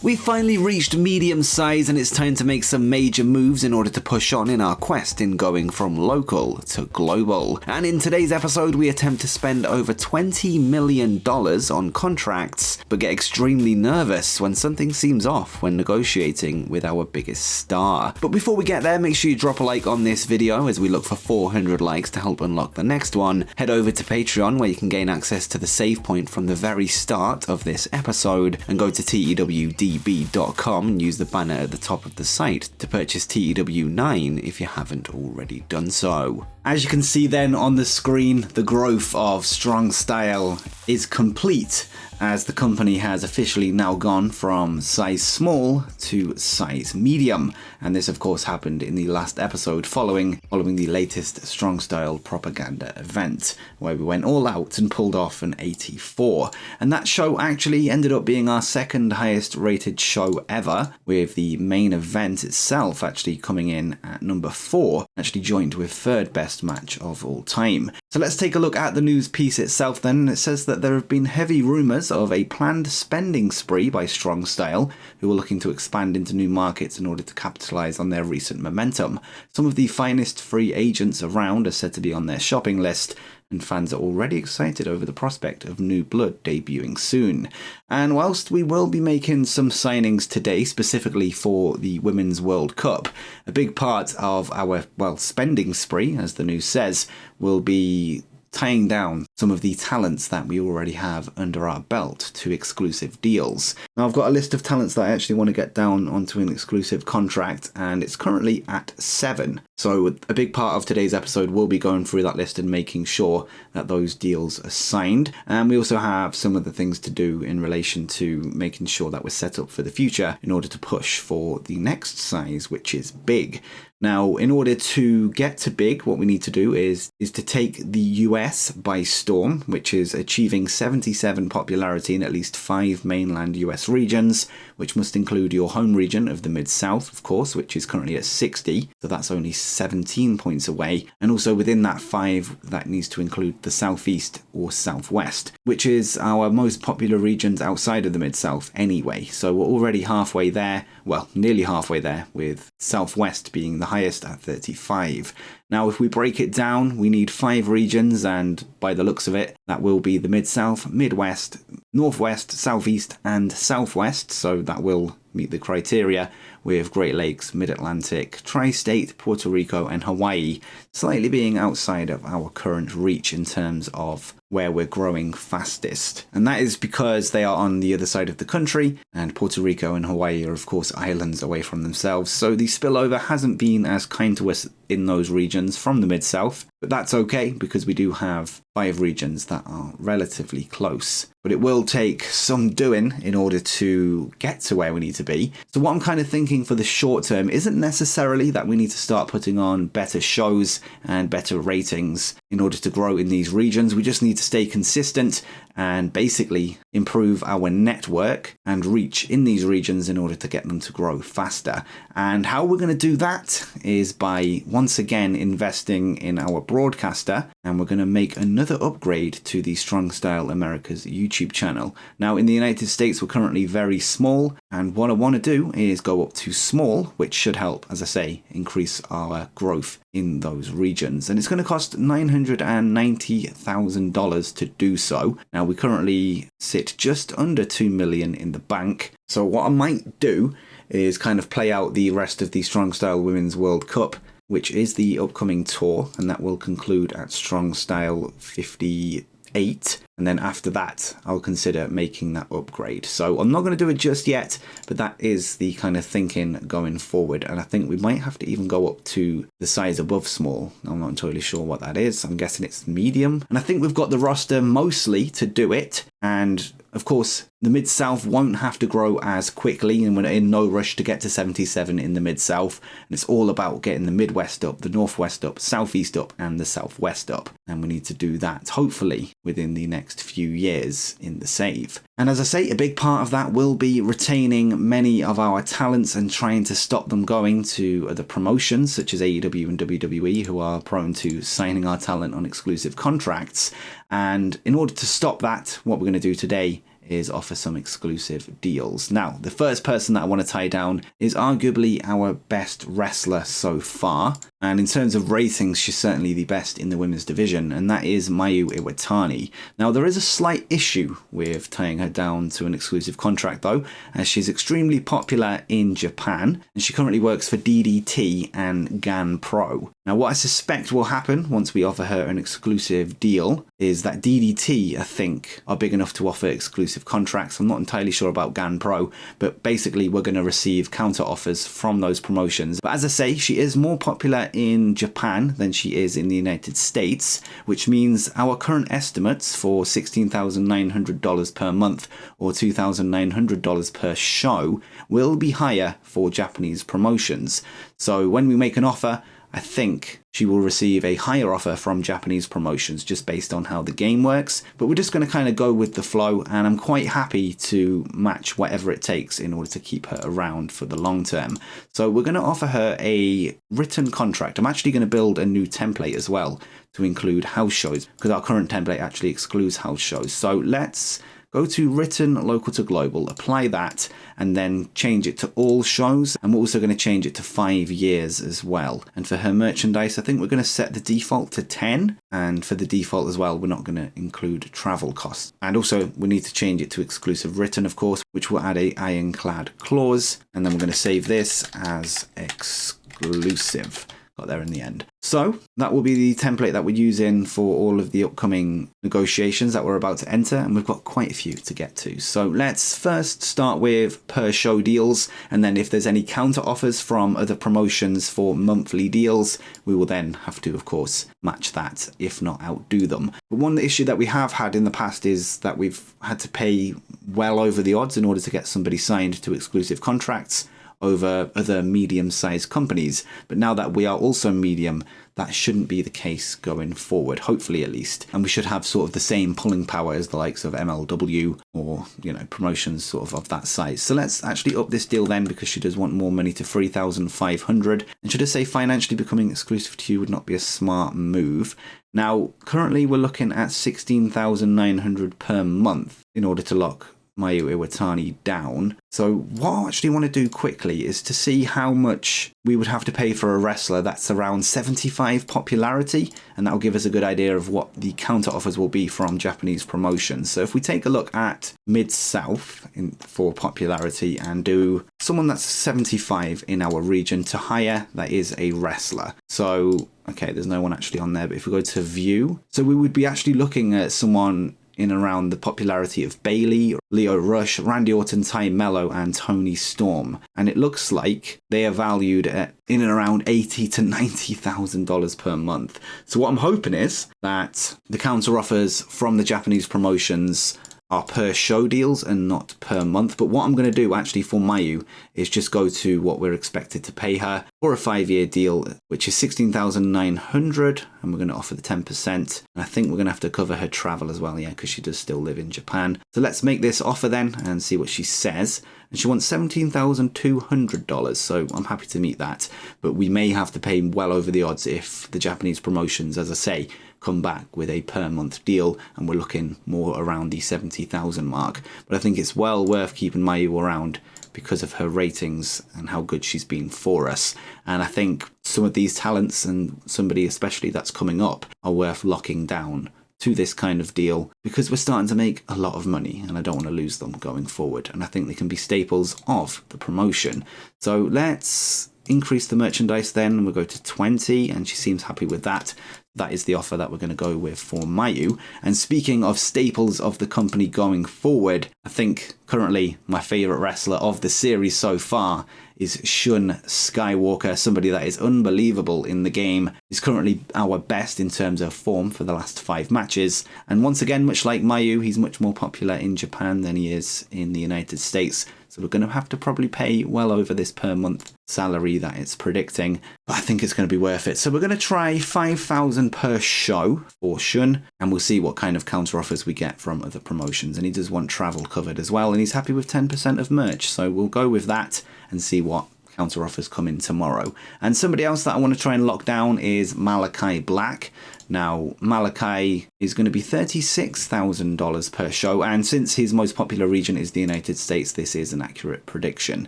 We finally reached medium size and it's time to make some major moves in order to push on in our quest in going from local to global. And in today's episode we attempt to spend over $20 million on contracts, but get extremely nervous when something seems off when negotiating with our biggest star. But before we get there, make sure you drop a like on this video as we look for 400 likes to help unlock the next one. Head over to Patreon where you can gain access to the save point from the very start of this episode, and go to TEWDB.com and use the banner at the top of the site to purchase TEW IX if you haven't already done so. As you can see then on the screen, the growth of Strong Style is complete, as the company has officially now gone from size small to size medium. And this of course happened in the last episode following the latest Strong Style propaganda event, where we went all out and pulled off an 84. And that show actually ended up being our second highest rated show ever, with the main event itself actually coming in at number 4, actually joined with third best match of all time. So let's take a look at the news piece itself then. It says that there have been heavy rumours of a planned spending spree by Strong Style, who are looking to expand into new markets in order to capitalise on their recent momentum. Some of the finest free agents around are said to be on their shopping list, and fans are already excited over the prospect of new blood debuting soon. And whilst we will be making some signings today specifically for the Women's World Cup, a big part of our, spending spree, as the news says, will be tying down some of the talents that we already have under our belt to exclusive deals. Now I've got a list of talents that I actually want to get down onto an exclusive contract, and it's currently at 7. So a big part of today's episode will be going through that list and making sure that those deals are signed. And we also have some other things to do in relation to making sure that we're set up for the future in order to push for the next size, which is big. Now, in order to get to big, what we need to do is to take the US by storm, which is achieving 77 popularity in at least 5 mainland US regions, which must include your home region of the Mid-South, of course, which is currently at 60, so that's only 17 points away. And also within that 5, that needs to include the Southeast or Southwest, which is our most popular regions outside of the Mid-South anyway. So we're already halfway there, well, nearly halfway there, with Southwest being the highest at 35. Now, if we break it down, we need 5 regions, and by the looks of it, that will be the Mid-South, Midwest, Northwest, Southeast, and Southwest, so that will meet the criteria, with Great Lakes, Mid-Atlantic, Tri-State, Puerto Rico, and Hawaii slightly being outside of our current reach in terms of where we're growing fastest. And that is because they are on the other side of the country, and Puerto Rico and Hawaii are of course islands away from themselves, so the spillover hasn't been as kind to us in those regions from the Mid-South, but that's okay because we do have 5 regions that are relatively close. But it will take some doing in order to get to where we need to be. So what I'm kind of thinking for the short term isn't necessarily that we need to start putting on better shows and better ratings in order to grow in these regions. We just need to stay consistent and basically improve our network and reach in these regions in order to get them to grow faster. And how we're going to do that is by once again investing in our broadcaster, and we're going to make another upgrade to the Strong Style America's YouTube channel. Now in the United States we're currently very small, and what I want to do is go up to small, which should help, as I say, increase our growth in those regions. And it's going to cost $990,000 to do so. Now we currently sit just under 2 million in the bank. So what I might do is kind of play out the rest of the Strong Style Women's World Cup, which is the upcoming tour, and that will conclude at Strong Style 58. And then after that, I'll consider making that upgrade. So I'm not going to do it just yet, but that is the kind of thinking going forward. And I think we might have to even go up to the size above small. I'm not entirely sure what that is. I'm guessing it's medium. And I think we've got the roster mostly to do it. And of course, the Mid-South won't have to grow as quickly, and we're in no rush to get to 77 in the Mid-South. And it's all about getting the Midwest up, the Northwest up, Southeast up, and the Southwest up. And we need to do that, hopefully, within the next few years in the save. And as I say, a big part of that will be retaining many of our talents and trying to stop them going to other promotions, such as AEW and WWE, who are prone to signing our talent on exclusive contracts. And in order to stop that, what we're going to do today is offer some exclusive deals. Now, the first person that I want to tie down is arguably our best wrestler so far. And in terms of ratings, she's certainly the best in the women's division, and that is Mayu Iwatani. Now, there is a slight issue with tying her down to an exclusive contract, though, as she's extremely popular in Japan, and she currently works for DDT and GAN Pro. Now, what I suspect will happen once we offer her an exclusive deal is that DDT, I think, are big enough to offer exclusive contracts. I'm not entirely sure about GAN Pro, but basically we're going to receive counter offers from those promotions. But as I say, she is more popular in Japan than she is in the United States, which means our current estimates for $16,900 per month or $2,900 per show will be higher for Japanese promotions. So when we make an offer, I think she will receive a higher offer from Japanese promotions just based on how the game works. But we're just going to kind of go with the flow, and I'm quite happy to match whatever it takes in order to keep her around for the long term. So we're going to offer her a written contract. I'm actually going to build a new template as well to include house shows, because our current template actually excludes house shows. So let's go to written local to global, apply that, and then change it to all shows. And we're also going to change it to 5 years as well. And for her merchandise, I think we're going to set the default to 10. And for the default as well, we're not going to include travel costs. And also we need to change it to exclusive written, of course, which will add a ironclad clause. And then we're going to save this as exclusive. Got there in the end. So that will be the template that we're using for all of the upcoming negotiations that we're about to enter, and we've got quite a few to get to. So let's first start with per show deals, and then if there's any counter offers from other promotions for monthly deals, we will then have to, of course, match that, if not outdo them. But one issue that we have had in the past is that we've had to pay well over the odds in order to get somebody signed to exclusive contracts over other medium-sized companies. But now that we are also medium, that shouldn't be the case going forward, hopefully at least. And we should have sort of the same pulling power as the likes of MLW or, promotions sort of that size. So let's actually up this deal then, because she does want more money to 3,500. And should I say financially becoming exclusive to you would not be a smart move. Now, currently we're looking at 16,900 per month in order to lock Mayu Iwatani down. So what I actually want to do quickly is to see how much we would have to pay for a wrestler that's around 75 popularity, and that will give us a good idea of what the counter offers will be from Japanese promotions. So if we take a look at Mid-South for popularity and do someone that's 75 in our region to hire, that is a wrestler. So, okay, there's no one actually on there, but if we go to view, so we would be actually looking at someone in around the popularity of Bailey, Leo Rush, Randy Orton, Ty Mello, and Tony Storm. And it looks like they are valued at in and around $80,000 to $90,000 per month. So what I'm hoping is that the counter offers from the Japanese promotions are per show deals and not per month. But what I'm going to do actually for Mayu is just go to what we're expected to pay her for a 5-year deal, which is 16,900, and we're going to offer the 10%. And I think we're going to have to cover her travel as well, yeah, because she does still live in Japan. So let's make this offer then and see what she says. And she wants $17,200, so I'm happy to meet that. But we may have to pay well over the odds if the Japanese promotions, as I say, come back with a per month deal, and we're looking more around the 70,000 mark. But I think it's well worth keeping Mayu around because of her ratings and how good she's been for us. And I think some of these talents, and somebody especially that's coming up, are worth locking down to this kind of deal, because we're starting to make a lot of money and I don't want to lose them going forward. And I think they can be staples of the promotion. So let's increase the merchandise then. We'll go to 20, and she seems happy with that. That is the offer that we're going to go with for Mayu. And speaking of staples of the company going forward, I think currently my favourite wrestler of the series so far is Shun Skywalker, somebody that is unbelievable in the game. He's currently our best in terms of form for the last 5 matches. And once again, much like Mayu, he's much more popular in Japan than he is in the United States. So we're going to have to probably pay well over this per month salary that it's predicting. But I think it's going to be worth it. So we're going to try 5,000 per show for Shun, and we'll see what kind of counter offers we get from other promotions. And he does want travel covered as well, and he's happy with 10% of merch. So we'll go with that and see what counter offers come in tomorrow. And somebody else that I want to try and lock down is Malachi Black. Now, Malachi is going to be $36,000 per show, and since his most popular region is the United States, this is an accurate prediction.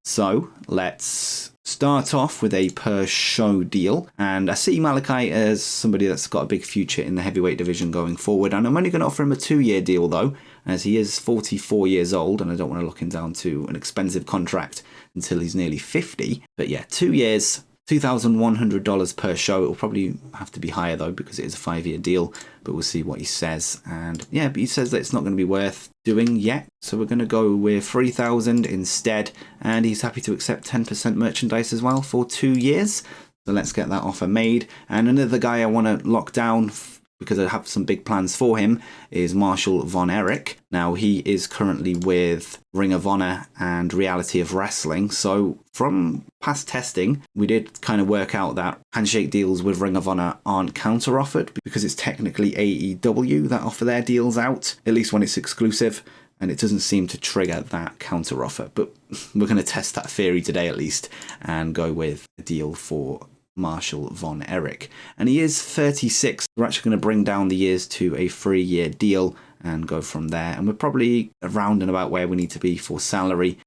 So let's start off with a per show deal, and I see Malachi as somebody that's got a big future in the heavyweight division going forward, and I'm only going to offer him a 2-year deal though, as he is 44 years old and I don't want to lock him down to an expensive contract until he's nearly 50. But yeah, 2 years, $2,100 per show. It will probably have to be higher though because it is a 5-year deal, but we'll see what he says. And yeah, but he says that it's not going to be worth doing yet, so we're going to go with $3,000 instead, and he's happy to accept 10% merchandise as well for 2 years. So let's get that offer made. And another guy I want to lock down because I have some big plans for him is Marshall Von Erich. Now, he is currently with Ring of Honor and Reality of Wrestling. So from past testing, we did kind of work out that handshake deals with Ring of Honor aren't counter-offered because it's technically AEW that offer their deals out, at least when it's exclusive, and it doesn't seem to trigger that counter-offer. But we're going to test that theory today at least and go with a deal for Marshall Von Erich. And he is 36. We're actually going to bring down the years to a 3-year deal and go from there. And we're probably around and about where we need to be for salary,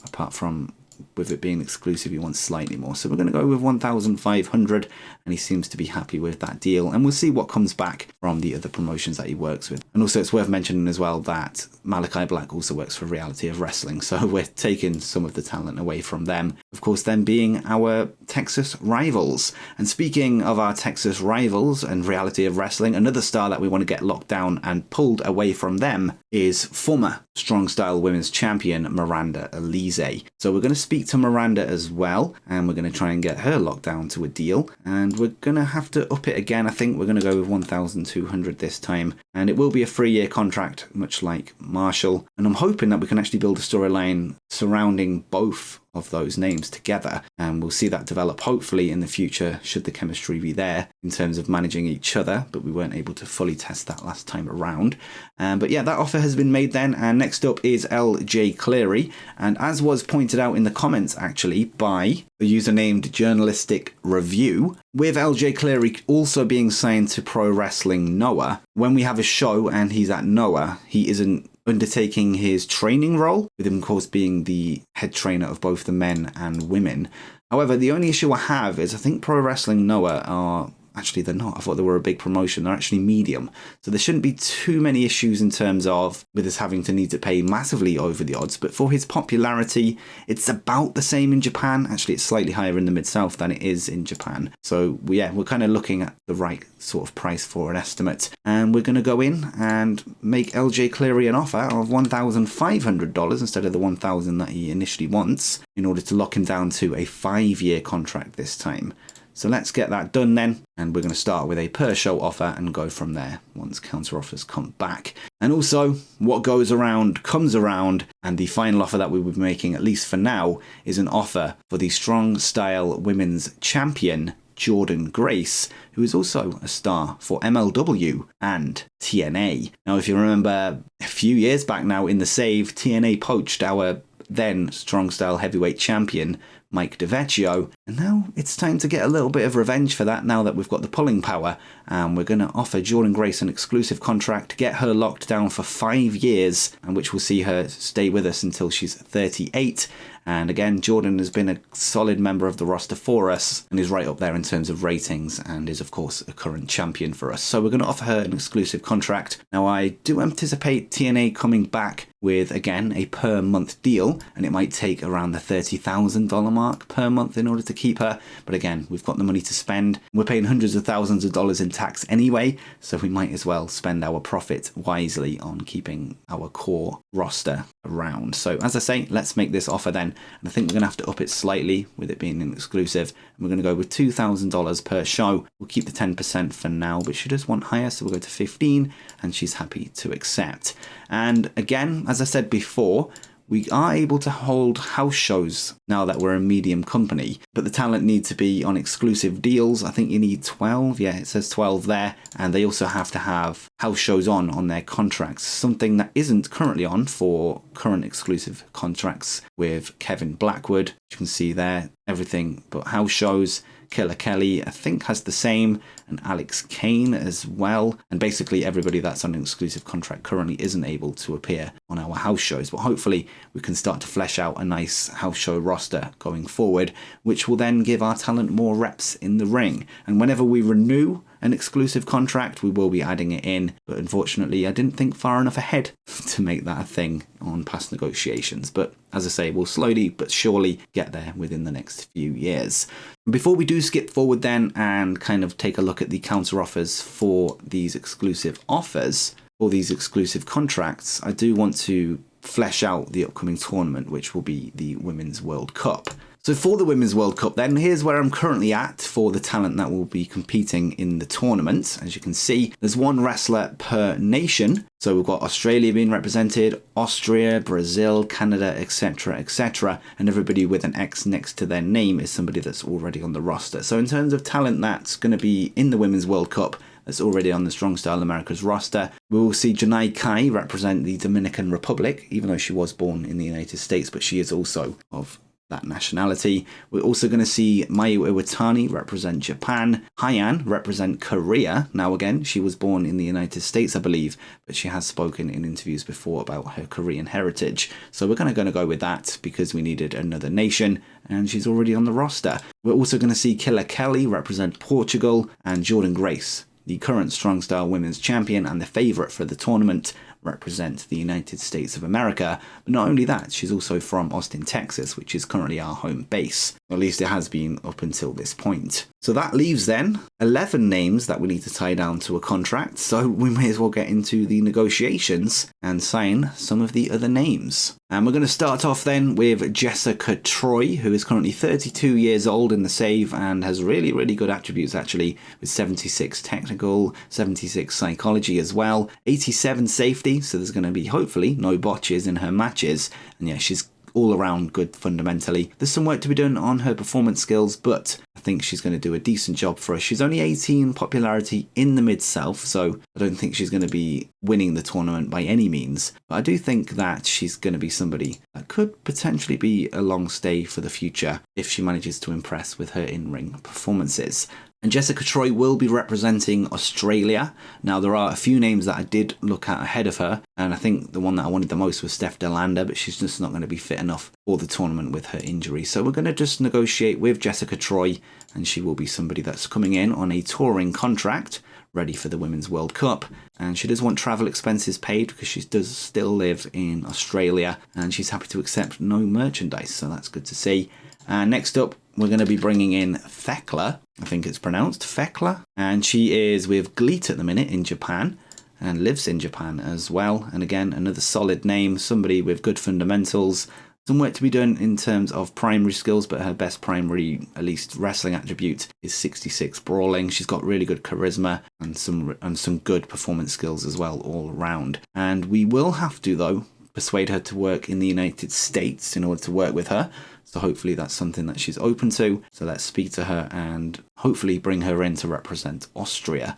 apart from with it being exclusive, he wants slightly more. So we're going to go with 1,500, and he seems to be happy with that deal. And we'll see what comes back from the other promotions that he works with. And also it's worth mentioning as well that Malachi Black also works for Reality of Wrestling. So we're taking some of the talent away from them. Of course, them being our Texas rivals. And speaking of our Texas rivals and Reality of Wrestling, another star that we want to get locked down and pulled away from them is former Strong Style Women's Champion Miranda Elise. So we're going to speak to Miranda as well, and we're going to try and get her locked down to a deal, and we're going to have to up it again. I think we're going to go with 1,200 this time, and it will be a 3-year contract, much like Marshall, and I'm hoping that we can actually build a storyline surrounding both of those names together, and we'll see that develop hopefully in the future should the chemistry be there in terms of managing each other, but we weren't able to fully test that last time around. But yeah, that offer has been made then, and next up is LJ Cleary, and as was pointed out in the comments actually by a user named Journalistic Review, with LJ Cleary also being signed to Pro Wrestling Noah, when we have a show and he's at Noah, he isn't undertaking his training role, with him of course being the head trainer of both the men and women. However, the only issue I have is I think Pro Wrestling Noah are... Actually, they're not. I thought they were a big promotion. They're actually medium. So there shouldn't be too many issues in terms of with us having to need to pay massively over the odds. But for his popularity, it's about the same in Japan. Actually, it's slightly higher in the Mid-South than it is in Japan. So yeah, we're kind of looking at the right sort of price for an estimate. And we're going to go in and make LJ Cleary an offer of $1,500 instead of the $1,000 that he initially wants in order to lock him down to a 5-year contract this time. So let's get that done then, and we're going to start with a per show offer and go from there once counter offers come back. And also, what goes around comes around, and the final offer that we will be making, at least for now, is an offer for the Strong Style Women's Champion, Jordan Grace, who is also a star for MLW and TNA. Now, if you remember a few years back now in the save, TNA poached our then Strong Style Heavyweight Champion, Mike DiVecchio, and now it's time to get a little bit of revenge for that now that we've got the pulling power, and we're going to offer Jordan Grace an exclusive contract, get her locked down for 5 years, and which will see her stay with us until she's 38. And again, Jordan has been a solid member of the roster for us and is right up there in terms of ratings and is, of course, a current champion for us. So we're going to offer her an exclusive contract. Now, I do anticipate TNA coming back with, again, a per month deal, and it might take around the $30,000 mark per month in order to keep her. But again, we've got the money to spend. We're paying hundreds of thousands of dollars in tax anyway, so we might as well spend our profit wisely on keeping our core roster around. So as I say, let's make this offer then. And I think we're going to have to up it slightly with it being an exclusive. And we're going to go with $2,000 per show. We'll keep the 10% for now, but she does want higher, so we'll go to 15, and she's happy to accept. And again, as I said before, we are able to hold house shows now that we're a medium company, but the talent need to be on exclusive deals. I think you need 12. Yeah, it says 12 there. And they also have to have house shows on their contracts, something that isn't currently on for current exclusive contracts with Kevin Blackwood. You can see there, everything but house shows. Killer Kelly, I think, has the same, and Alex Kane as well. And basically everybody that's on an exclusive contract currently isn't able to appear on our house shows. But hopefully we can start to flesh out a nice house show roster going forward, which will then give our talent more reps in the ring. And whenever we renew an exclusive contract, we will be adding it in. But unfortunately, I didn't think far enough ahead to make that a thing on past negotiations. But as I say, we'll slowly but surely get there within the next few years. Before we do skip forward then and kind of take a look at the counter offers for these exclusive offers, or these exclusive contracts, I do want to flesh out the upcoming tournament, which will be the Women's World Cup. So for the Women's World Cup then, here's where I'm currently at for the talent that will be competing in the tournament. As you can see, there's one wrestler per nation. So we've got Australia being represented, Austria, Brazil, Canada, etc, etc. And everybody with an X next to their name is somebody that's already on the roster. So in terms of talent that's going to be in the Women's World Cup, that's already on the Strong Style Americas roster. We will see Janai Kai represent the Dominican Republic, even though she was born in the United States, but she is also of that nationality. We're also going to see Mayu Iwatani represent Japan, Hyan represent Korea. Now again, she was born in the United States, I believe, but she has spoken in interviews before about her Korean heritage. So we're going to go with that because we needed another nation, and she's already on the roster. We're also going to see Killer Kelly represent Portugal, and Jordan Grace, the current Strong Style Women's Champion and the favourite for the tournament, represent the United States of America. But not only that, she's also from Austin, Texas, which is currently our home base. At least it has been up until this point. So that leaves then 11 names that we need to tie down to a contract. So we may as well get into the negotiations and sign some of the other names. And we're going to start off then with Jessica Troy, who is currently 32 years old in the save and has really, really good attributes actually, with 76 technical, 76 psychology as well, 87 safety, so there's going to be hopefully no botches in her matches. And yeah, she's all around good fundamentally. There's some work to be done on her performance skills, but I think she's going to do a decent job for us. She's only 18 popularity in the Mid-South, so I don't think she's going to be winning the tournament by any means. But I do think that she's going to be somebody that could potentially be a long stay for the future if she manages to impress with her in-ring performances. And Jessica Troy will be representing Australia. Now, there are a few names that I did look at ahead of her, and I think the one that I wanted the most was Steph Delander, but she's just not going to be fit enough for the tournament with her injury. So we're going to just negotiate with Jessica Troy, and she will be somebody that's coming in on a touring contract, ready for the Women's World Cup. And she does want travel expenses paid because she does still live in Australia, and she's happy to accept no merchandise, so that's good to see. And next up, we're going to be bringing in Thekla. I think it's pronounced Thekla. And she is with GLEAT at the minute in Japan and lives in Japan as well. And again, another solid name, somebody with good fundamentals. Some work to be done in terms of primary skills, but her best primary, at least wrestling attribute, is 66 brawling. She's got really good charisma and some good performance skills as well all around. And we will have to, though, persuade her to work in the United States in order to work with her. So hopefully that's something that she's open to. So let's speak to her and hopefully bring her in to represent Austria.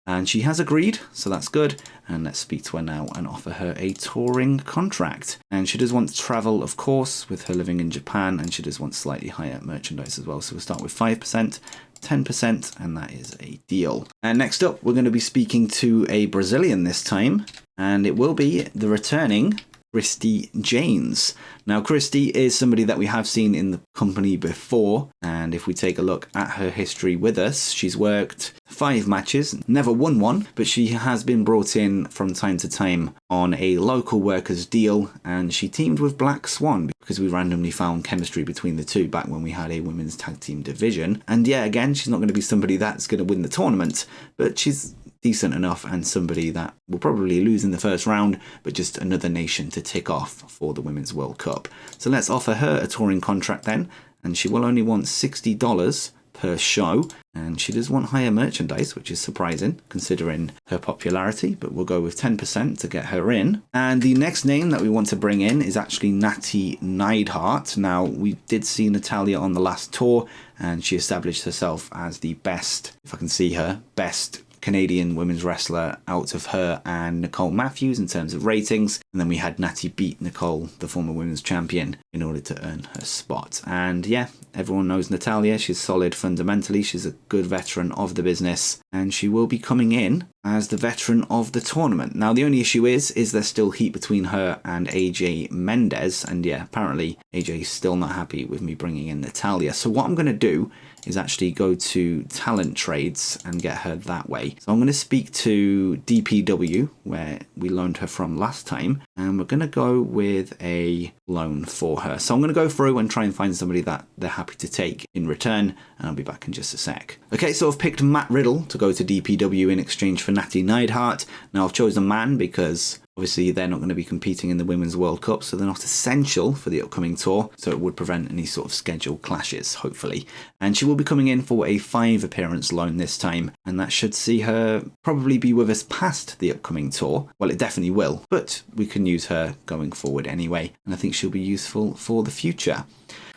And she has agreed, so that's good. And let's speak to her now and offer her a touring contract. And she does want to travel, of course, with her living in Japan, and she does want slightly higher merchandise as well. So we'll start with 5%, 10%, and that is a deal. And next up, we're going to be speaking to a Brazilian this time, and it will be the returning Christy Janes. Now, Christy is somebody that we have seen in the company before, and if we take a look at her history with us, she's worked 5 matches, never won one, but she has been brought in from time to time on a local workers deal, and she teamed with Black Swan because we randomly found chemistry between the two back when we had a women's tag team division. And yeah, again, she's not going to be somebody that's going to win the tournament, but she's decent enough and somebody that will probably lose in the first round, but just another nation to tick off for the Women's World Cup. So let's offer her a touring contract then, and she will only want $60 per show, and she does want higher merchandise, which is surprising considering her popularity, but we'll go with 10% to get her in. And the next name that we want to bring in is actually Natty Neidhart. Now, we did see Natalia on the last tour, and she established herself as the best, if I can see her, best Canadian women's wrestler out of her and Nicole Matthews in terms of ratings. And then we had Natty beat Nicole, the former women's champion, in order to earn her spot. And yeah, everyone knows Natalya. She's solid fundamentally. She's a good veteran of the business. And she will be coming in as the veteran of the tournament. Now, the only issue is there's still heat between her and AJ Mendez. And yeah, apparently AJ is still not happy with me bringing in Natalya. So what I'm going to do is actually go to talent trades and get her that way. So I'm going to speak to DPW, where we loaned her from last time, and we're going to go with a loan for her. So I'm going to go through and try and find somebody that they're happy to take in return, and I'll be back in just a sec. Okay, so I've picked Matt Riddle to go to DPW in exchange for Natty Neidhart. Now I've chosen man because obviously they're not going to be competing in the Women's World Cup, so they're not essential for the upcoming tour, so it would prevent any sort of schedule clashes, hopefully. And she will be coming in for a 5 appearance loan this time, and that should see her probably be with us past the upcoming tour. Well, it definitely will, but we can use her going forward anyway, and I think she'll be useful for the future.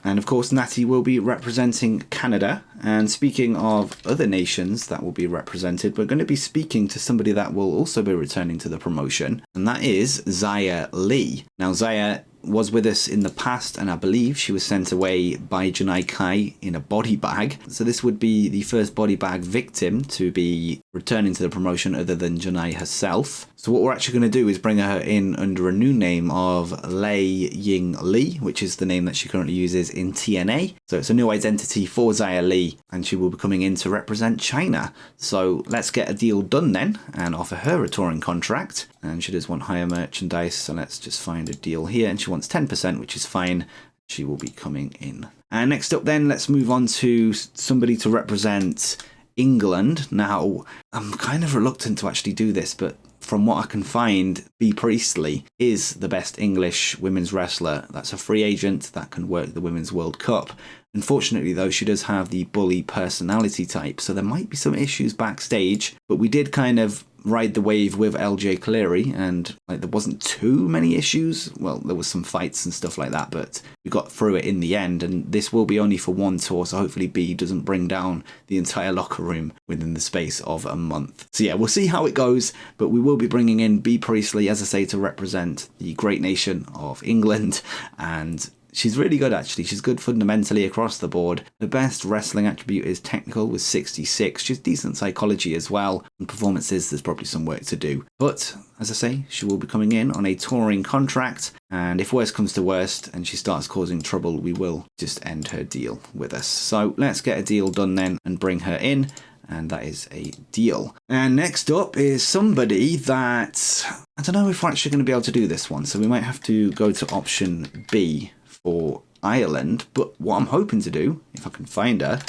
And of course, Natty will be representing Canada. And speaking of other nations that will be represented, we're going to be speaking to somebody that will also be returning to the promotion, and that is Xia Li. Now, Xia was with us in the past, and I believe she was sent away by Janai Kai in a body bag. So this would be the first body bag victim to be returning to the promotion other than Janai herself. So what we're actually going to do is bring her in under a new name of Lei Ying Li, which is the name that she currently uses in TNA. So it's a new identity for Xia Li, and she will be coming in to represent China. So let's get a deal done then and offer her a touring contract. And she does want higher merchandise, so let's just find a deal here. And she wants 10%, which is fine. She will be coming in. And next up then, let's move on to somebody to represent England. Now, I'm kind of reluctant to actually do this, but from what I can find, Bea Priestley is the best English women's wrestler that's a free agent that can work the Women's World Cup. Unfortunately, though, she does have the bully personality type, so there might be some issues backstage, but we did kind of ride the wave with LJ Cleary, and there wasn't too many issues. Well, there was some fights and stuff like that, but we got through it in the end, and this will be only for one tour, so hopefully Bea doesn't bring down the entire locker room within the space of a month. So yeah, we'll see how it goes, but we will be bringing in Bea Priestley, as I say, to represent the great nation of England, and she's really good, actually. She's good fundamentally across the board. The best wrestling attribute is technical with 66. She's decent psychology as well. And performances, there's probably some work to do. But, as I say, she will be coming in on a touring contract. And if worst comes to worst and she starts causing trouble, we will just end her deal with us. So let's get a deal done then and bring her in. And that is a deal. And next up is somebody that I don't know if we're actually going to be able to do this one. So we might have to go to option B for Ireland, but what I'm hoping to do, if I can find her,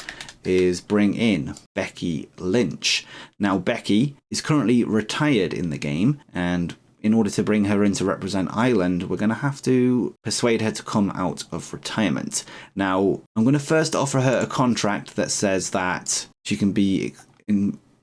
is bring in Becky Lynch. Now, Becky is currently retired in the game, and in order to bring her in to represent Ireland, we're going to have to persuade her to come out of retirement. Now, I'm going to first offer her a contract that says that she can be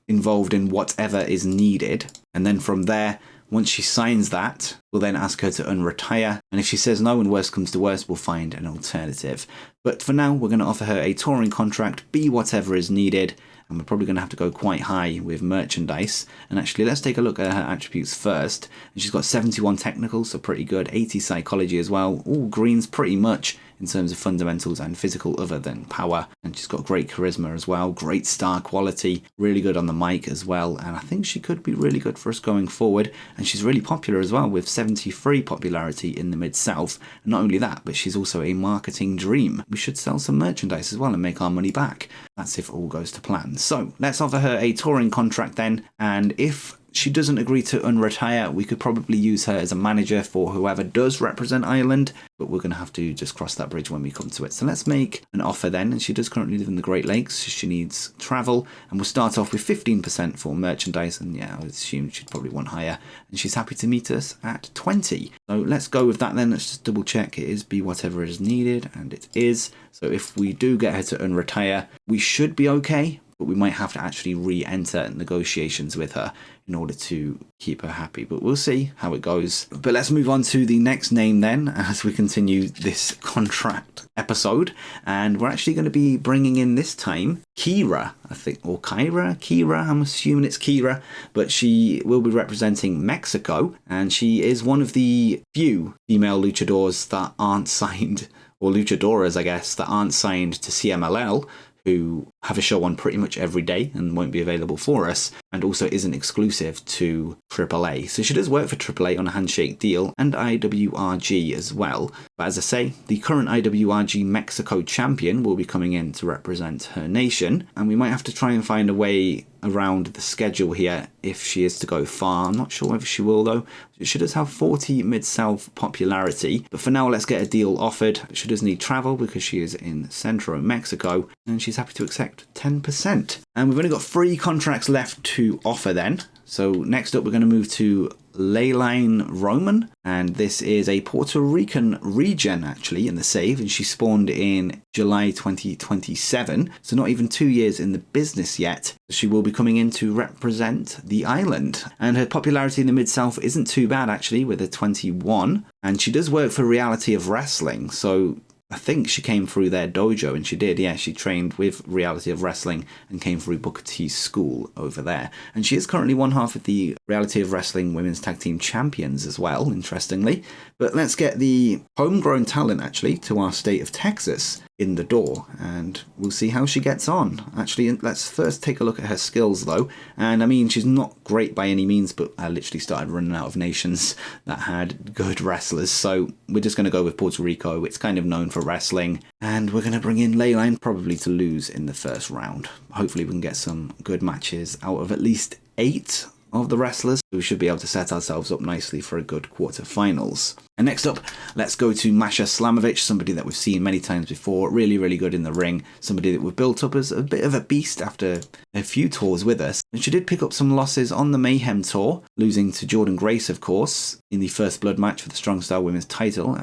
involved in whatever is needed, and then from there, once she signs that, we'll then ask her to unretire, and if she says no and worst comes to worst, we'll find an alternative. But for now, we're going to offer her a touring contract, be whatever is needed, and we're probably going to have to go quite high with merchandise. And actually, let's take a look at her attributes first. And she's got 71 technical, so pretty good, 80 psychology as well, all greens pretty much in terms of fundamentals and physical other than power. And she's got great charisma as well, great star quality, really good on the mic as well, and I think she could be really good for us going forward. And she's really popular as well, with 73 popularity in the Mid-South. And not only that, but she's also a marketing dream. We should sell some merchandise as well and make our money back. That's if all goes to plan. So let's offer her a touring contract then, and if she doesn't agree to unretire, we could probably use her as a manager for whoever does represent Ireland, but we're going to have to just cross that bridge when we come to it. So let's make an offer then, and she does currently live in the Great Lakes, so she needs travel, and we'll start off with 15% for merchandise, and yeah, I would assume she'd probably want higher, and she's happy to meet us at 20. So let's go with that then. Let's just double check it is be whatever is needed, and it is. So if we do get her to unretire, we should be okay. but we might have to actually re-enter negotiations with her in order to keep her happy. But we'll see how it goes. But let's move on to the next name then, as we continue this contract episode. And we're actually going to be bringing in this time Kira, I think, or Kira, I'm assuming it's Kira, but she will be representing Mexico, and she is one of the few female luchadors that aren't signed, or luchadoras, I guess, that aren't signed to CMLL, who have a show on pretty much every day and won't be available for us, and also isn't exclusive to AAA. So she does work for AAA on a handshake deal, and IWRG as well. But as I say, the current IWRG Mexico champion will be coming in to represent her nation, and we might have to try and find a way around the schedule here if she is to go far. I'm not sure whether she will though. She does have 40 Mid-South popularity, but for now let's get a deal offered. She does need travel because she is in Centro Mexico, and she's happy to accept 10%. And we've only got 3 contracts left to offer then. So next up we're going to move to Leyline Roman, and this is a Puerto Rican regen actually in the save, and she spawned in July 2027, so not even 2 years in the business yet. She will be coming in to represent the island, and her popularity in the Mid-South isn't too bad actually, with a 21, and she does work for Reality of Wrestling, so I think she came through their dojo, and she did, yeah, she trained with Reality of Wrestling and came through Booker T's school over there. And she is currently one half of the Reality of Wrestling Women's Tag Team Champions as well, interestingly. But let's get the homegrown talent, actually, to our state of Texas in the door, and we'll see how she gets on. Actually, let's first take a look at her skills, though. And I mean, she's not great by any means, but I literally started running out of nations that had good wrestlers, so we're just going to go with Puerto Rico. It's kind of known for wrestling, and we're going to bring in Leyline, probably to lose in the first round. Hopefully we can get some good matches out of at least 8 of the wrestlers. We should be able to set ourselves up nicely for a good quarterfinals. And next up, let's go to Masha Slamovich, somebody that we've seen many times before, really, really good in the ring, somebody that we've built up as a bit of a beast after a few tours with us. And she did pick up some losses on the Mayhem tour, losing to Jordan Grace, of course, in the First Blood match for the Strong Style Women's title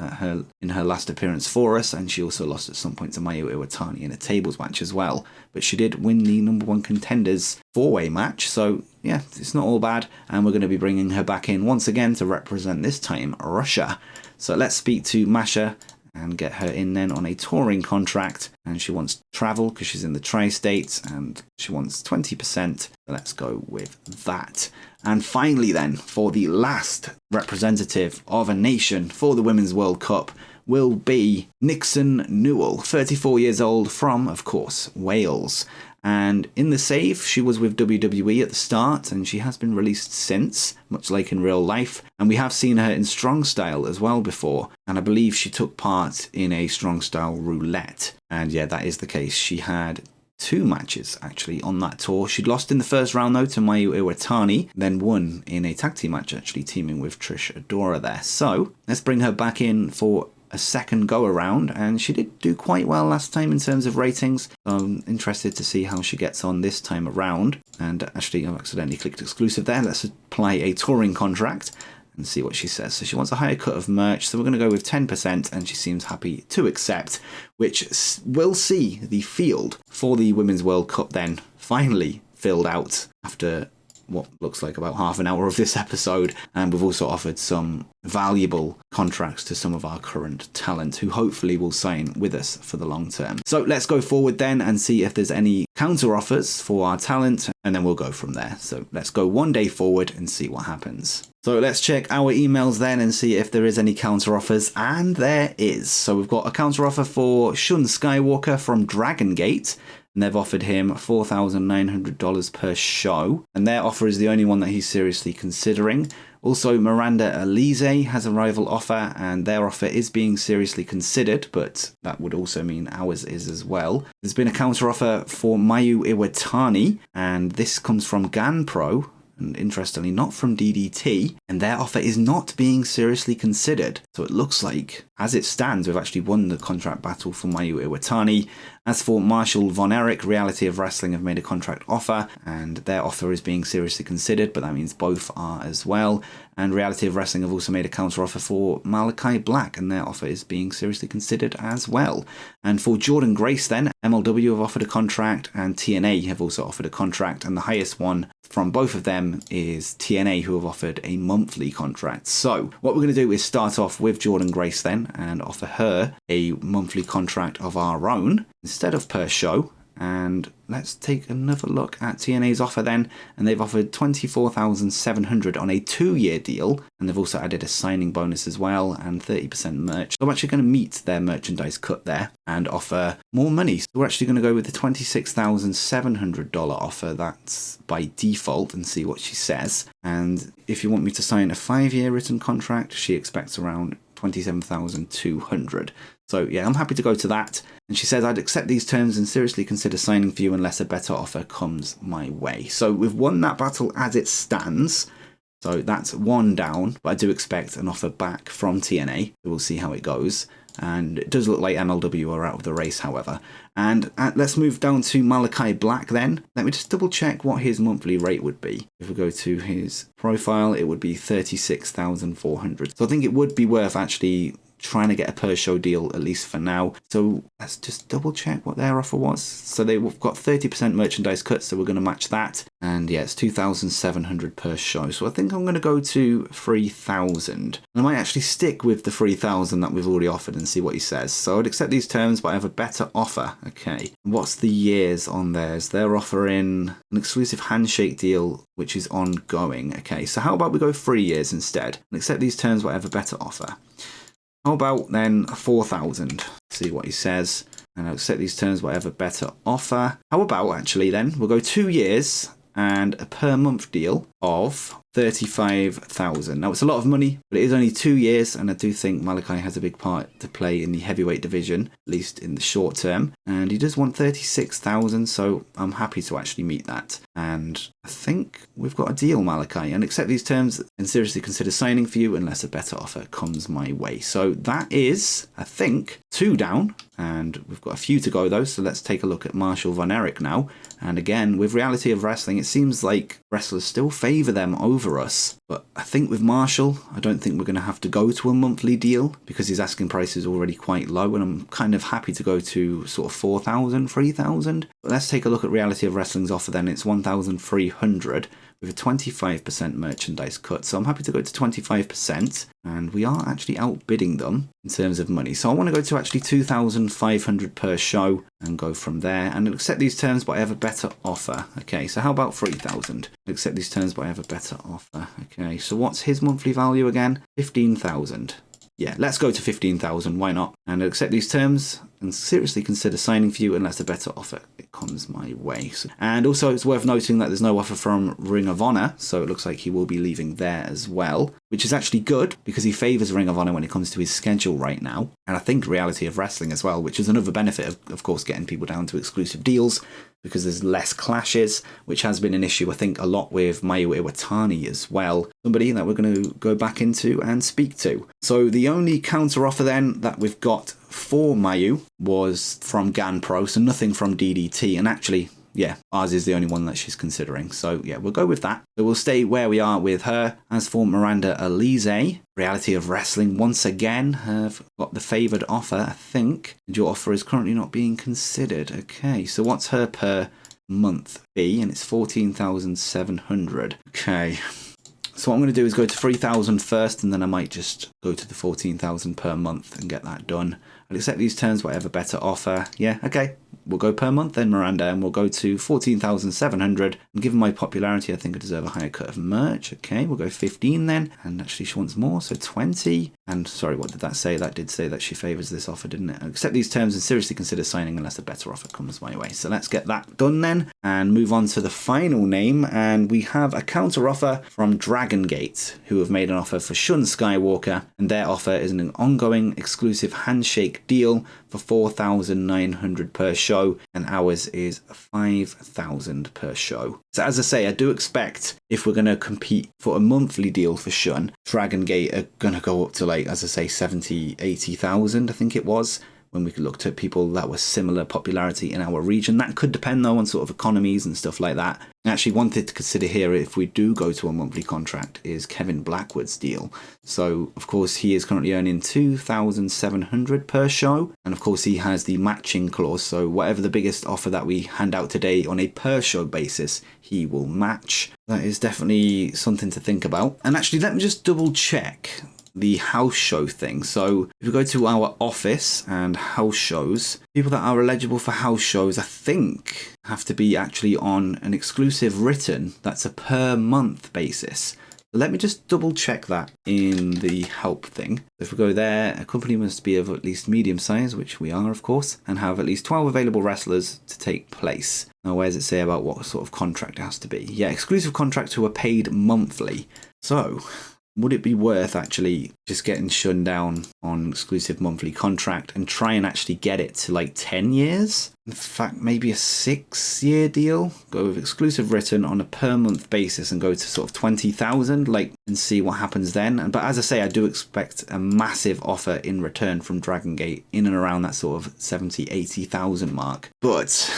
in her last appearance for us, and she also lost at some point to Mayu Iwatani in a tables match as well. But she did win the number 1 contenders 4-way match, so yeah, it's not all bad, and we're going to be bringing her back in once again to represent, this time, Russia. So let's speak to Masha and get her in then on a touring contract, and she wants travel because she's in the tri-states, and she wants 20%. So let's go with that. And finally then, for the last representative of a nation for the Women's World Cup, will be Nixon Newell, 34 years old, from, of course, Wales. And in the save, she was with WWE at the start, and she has been released since, much like in real life. And we have seen her in Strong Style as well before, and I believe she took part in a Strong Style roulette. And yeah, that is the case. She had 2 matches actually on that tour. She'd lost in the first round though to Mayu Iwatani, then won in a tag team match actually, teaming with Trish Adora there. So let's bring her back in for a second go around, and she did do quite well last time in terms of ratings. So I'm interested to see how she gets on this time around. And actually, I've accidentally clicked exclusive there. Let's apply a touring contract and see what she says. So she wants a higher cut of merch, so we're going to go with 10%, and she seems happy to accept, which will see the field for the Women's World Cup then finally filled out after what looks like about half an hour of this episode. And we've also offered some valuable contracts to some of our current talent who hopefully will sign with us for the long term. So let's go forward then and see if there's any counter offers for our talent, and then we'll go from there. So let's go one day forward and see what happens. So let's check our emails then and see if there is any counter offers, and there is. So we've got a counter offer for Shun Skywalker from Dragon Gate, and they've offered him $4,900 per show, and their offer is the only one that he's seriously considering. Also, Miranda Elise has a rival offer, and their offer is being seriously considered, but that would also mean ours is as well. There's been a counter offer for Mayu Iwatani, and this comes from GanPro, and interestingly not from DDT, and their offer is not being seriously considered. So it looks like, as it stands, we've actually won the contract battle for Mayu Iwatani. As for Marshall Von Erich, Reality of Wrestling have made a contract offer, and their offer is being seriously considered, but that means both are as well. And Reality of Wrestling have also made a counter offer for Malachi Black, and their offer is being seriously considered as well. And for Jordan Grace then, MLW have offered a contract and TNA have also offered a contract, and the highest one from both of them is TNA, who have offered a monthly contract. So what we're going to do is start off with Jordan Grace then and offer her a monthly contract of our own instead of per show. And let's take another look at TNA's offer then, and they've offered $24,700 on a 2-year deal, and they've also added a signing bonus as well and 30% merch. So we're actually going to meet their merchandise cut there and offer more money. So we're actually going to go with the $26,700 offer. That's by default, and see what she says. And if you want me to sign a 5-year written contract, she expects around $27,200. So yeah, I'm happy to go to that. And she says, I'd accept these terms and seriously consider signing for you unless a better offer comes my way. So we've won that battle as it stands. So that's 1 down, but I do expect an offer back from TNA. So we'll see how it goes. And it does look like MLW are out of the race, however. And let's move down to Malachi Black then. Let me just double check what his monthly rate would be. If we go to his profile, it would be $36,400. So I think it would be worth actually trying to get a per show deal, at least for now. So let's just double check what their offer was. So they've got 30% merchandise cut, so we're going to match that. And yeah, it's $2,700 per show. So I think I'm going to go to $3,000. And I might actually stick with the $3,000 that we've already offered and see what he says. So I'd accept these terms, but I have a better offer. Okay. What's the years on theirs? They're offering an exclusive handshake deal, which is ongoing. Okay. So how about we go 3 years instead and accept these terms, but I have a better offer. How about then 4,000? See what he says. And I'll accept these terms, but I have a better offer. How about actually then, we'll go 2 years and a per month deal of 35,000. Now it's a lot of money, but it is only 2 years, and I do think Malachi has a big part to play in the heavyweight division, at least in the short term. And he does want 36,000, so I'm happy to actually meet that. And I think we've got a deal, Malachi, and accept these terms and seriously consider signing for you unless a better offer comes my way. So that is, I think, 2 down, and we've got a few to go though. So let's take a look at Marshall Von Erich now. And again, with Reality of Wrestling, it seems like wrestlers still favour them over us. But I think with Marshall, I don't think we're going to have to go to a monthly deal because his asking price is already quite low, and I'm kind of happy to go to sort of 4,000, 3,000. But let's take a look at Reality of Wrestling's offer then. It's 1,300 with a 25% merchandise cut. So I'm happy to go to 25%, and we are actually outbidding them in terms of money. So I want to go to actually 2,500 per show and go from there. And I'll accept these terms, but I have a better offer. Okay, so how about 3,000? I'll accept these terms, but I have a better offer. Okay, so what's his monthly value again? 15,000. Yeah, let's go to 15,000. Why not? And I'll accept these terms and seriously consider signing for you unless a better offer comes my way. And also it's worth noting that there's no offer from Ring of Honor, so it looks like he will be leaving there as well, which is actually good because he favours Ring of Honor when it comes to his schedule right now. And I think Reality of Wrestling as well, which is another benefit of course, getting people down to exclusive deals because there's less clashes, which has been an issue, I think, a lot with Mayu Iwatani as well. Somebody that we're going to go back into and speak to. So the only counter offer then that we've got for Mayu was from Gan Pro, so nothing from DDT. And actually, yeah, ours is the only one that she's considering. So yeah, we'll go with that. So we'll stay where we are with her. As for Miranda Alize, Reality of Wrestling once again have got the favoured offer, I think. And your offer is currently not being considered. Okay, so what's her per month fee? And it's 14,700. Okay. So what I'm going to do is go to 3,000 first, and then I might just go to the 14,000 per month and get that done. I'll accept these terms, but I have a better offer. Yeah, okay. We'll go per month then, Miranda, and we'll go to 14,700. And given my popularity, I think I deserve a higher cut of merch. Okay, we'll go 15 then. And actually she wants more, so 20. And sorry, what did that say? That did say that she favours this offer, didn't it? I'll accept these terms and seriously consider signing unless a better offer comes my way. So let's get that done then and move on to the final name. And we have a counter offer from Dragon Gate, who have made an offer for Shun Skywalker. And their offer is an ongoing exclusive handshake deal for 4,900 per show, and ours is 5,000 per show. So as I say, I do expect if we're going to compete for a monthly deal for Shun, Dragon Gate are going to go up to, like, as I say, 70, 80,000, I think it was, when we could look to people that were similar popularity in our region. That could depend though on sort of economies and stuff like that. I actually wanted to consider here, if we do go to a monthly contract, is Kevin Blackwood's deal. So of course he is currently earning $2,700 per show, and of course he has the matching clause, so whatever the biggest offer that we hand out today on a per show basis, he will match. That is definitely something to think about. And actually, let me just double check the house show thing. So if we go to our office and house shows, people that are eligible for house shows, I think, have to be actually on an exclusive written that's a per month basis. So let me just double check that in the help thing. If we go there, a company must be of at least medium size, which we are of course, and have at least 12 available wrestlers to take place. Now where does it say about what sort of contract it has to be? Yeah, exclusive contracts who are paid monthly. So would it be worth actually just getting shunned down on exclusive monthly contract and try and actually get it to like 10 years? In fact, maybe a 6-year deal? Go with exclusive written on a per month basis and go to sort of 20,000, and see what happens then. But as I say, I do expect a massive offer in return from Dragon Gate in and around that sort of 70, 80,000 mark. But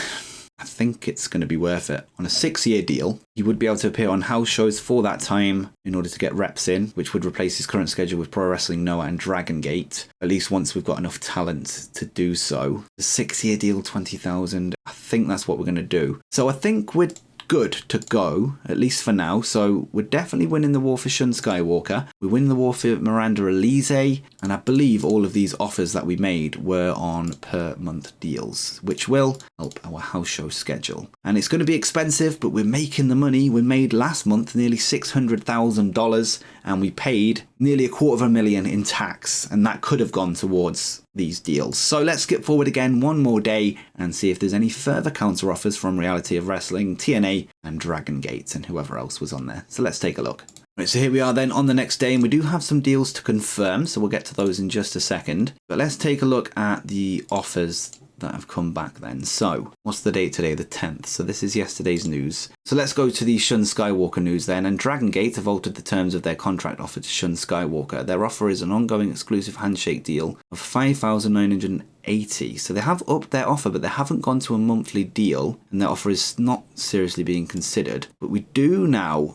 I think it's going to be worth it. On a 6-year deal, he would be able to appear on house shows for that time in order to get reps in, which would replace his current schedule with Pro Wrestling Noah and Dragon Gate, at least once we've got enough talent to do so. The 6-year deal, 20,000, I think that's what we're going to do. So I think we're good to go, at least for now. So we're definitely winning the war for Shun Skywalker. We're winning the war for Miranda Elise. And I believe all of these offers that we made were on per month deals, which will help our house show schedule. And it's going to be expensive, but we're making the money. We made last month nearly $600,000 and we paid nearly $250,000 in tax. And that could have gone towards these deals. So let's skip forward again one more day and see if there's any further counter offers from Reality of Wrestling, TNA and Dragon Gate and whoever else was on there. So let's take a look. Right, so here we are then on the next day, and we do have some deals to confirm, so we'll get to those in just a second. But let's take a look at the offers that have come back then. So what's the date today? The 10th. So this is yesterday's news. So let's go to the Shun Skywalker news then. And Dragon Gate have altered the terms of their contract offer to Shun Skywalker. Their offer is an ongoing exclusive handshake deal of $5,980. So they have upped their offer, but they haven't gone to a monthly deal, and their offer is not seriously being considered. But we do now,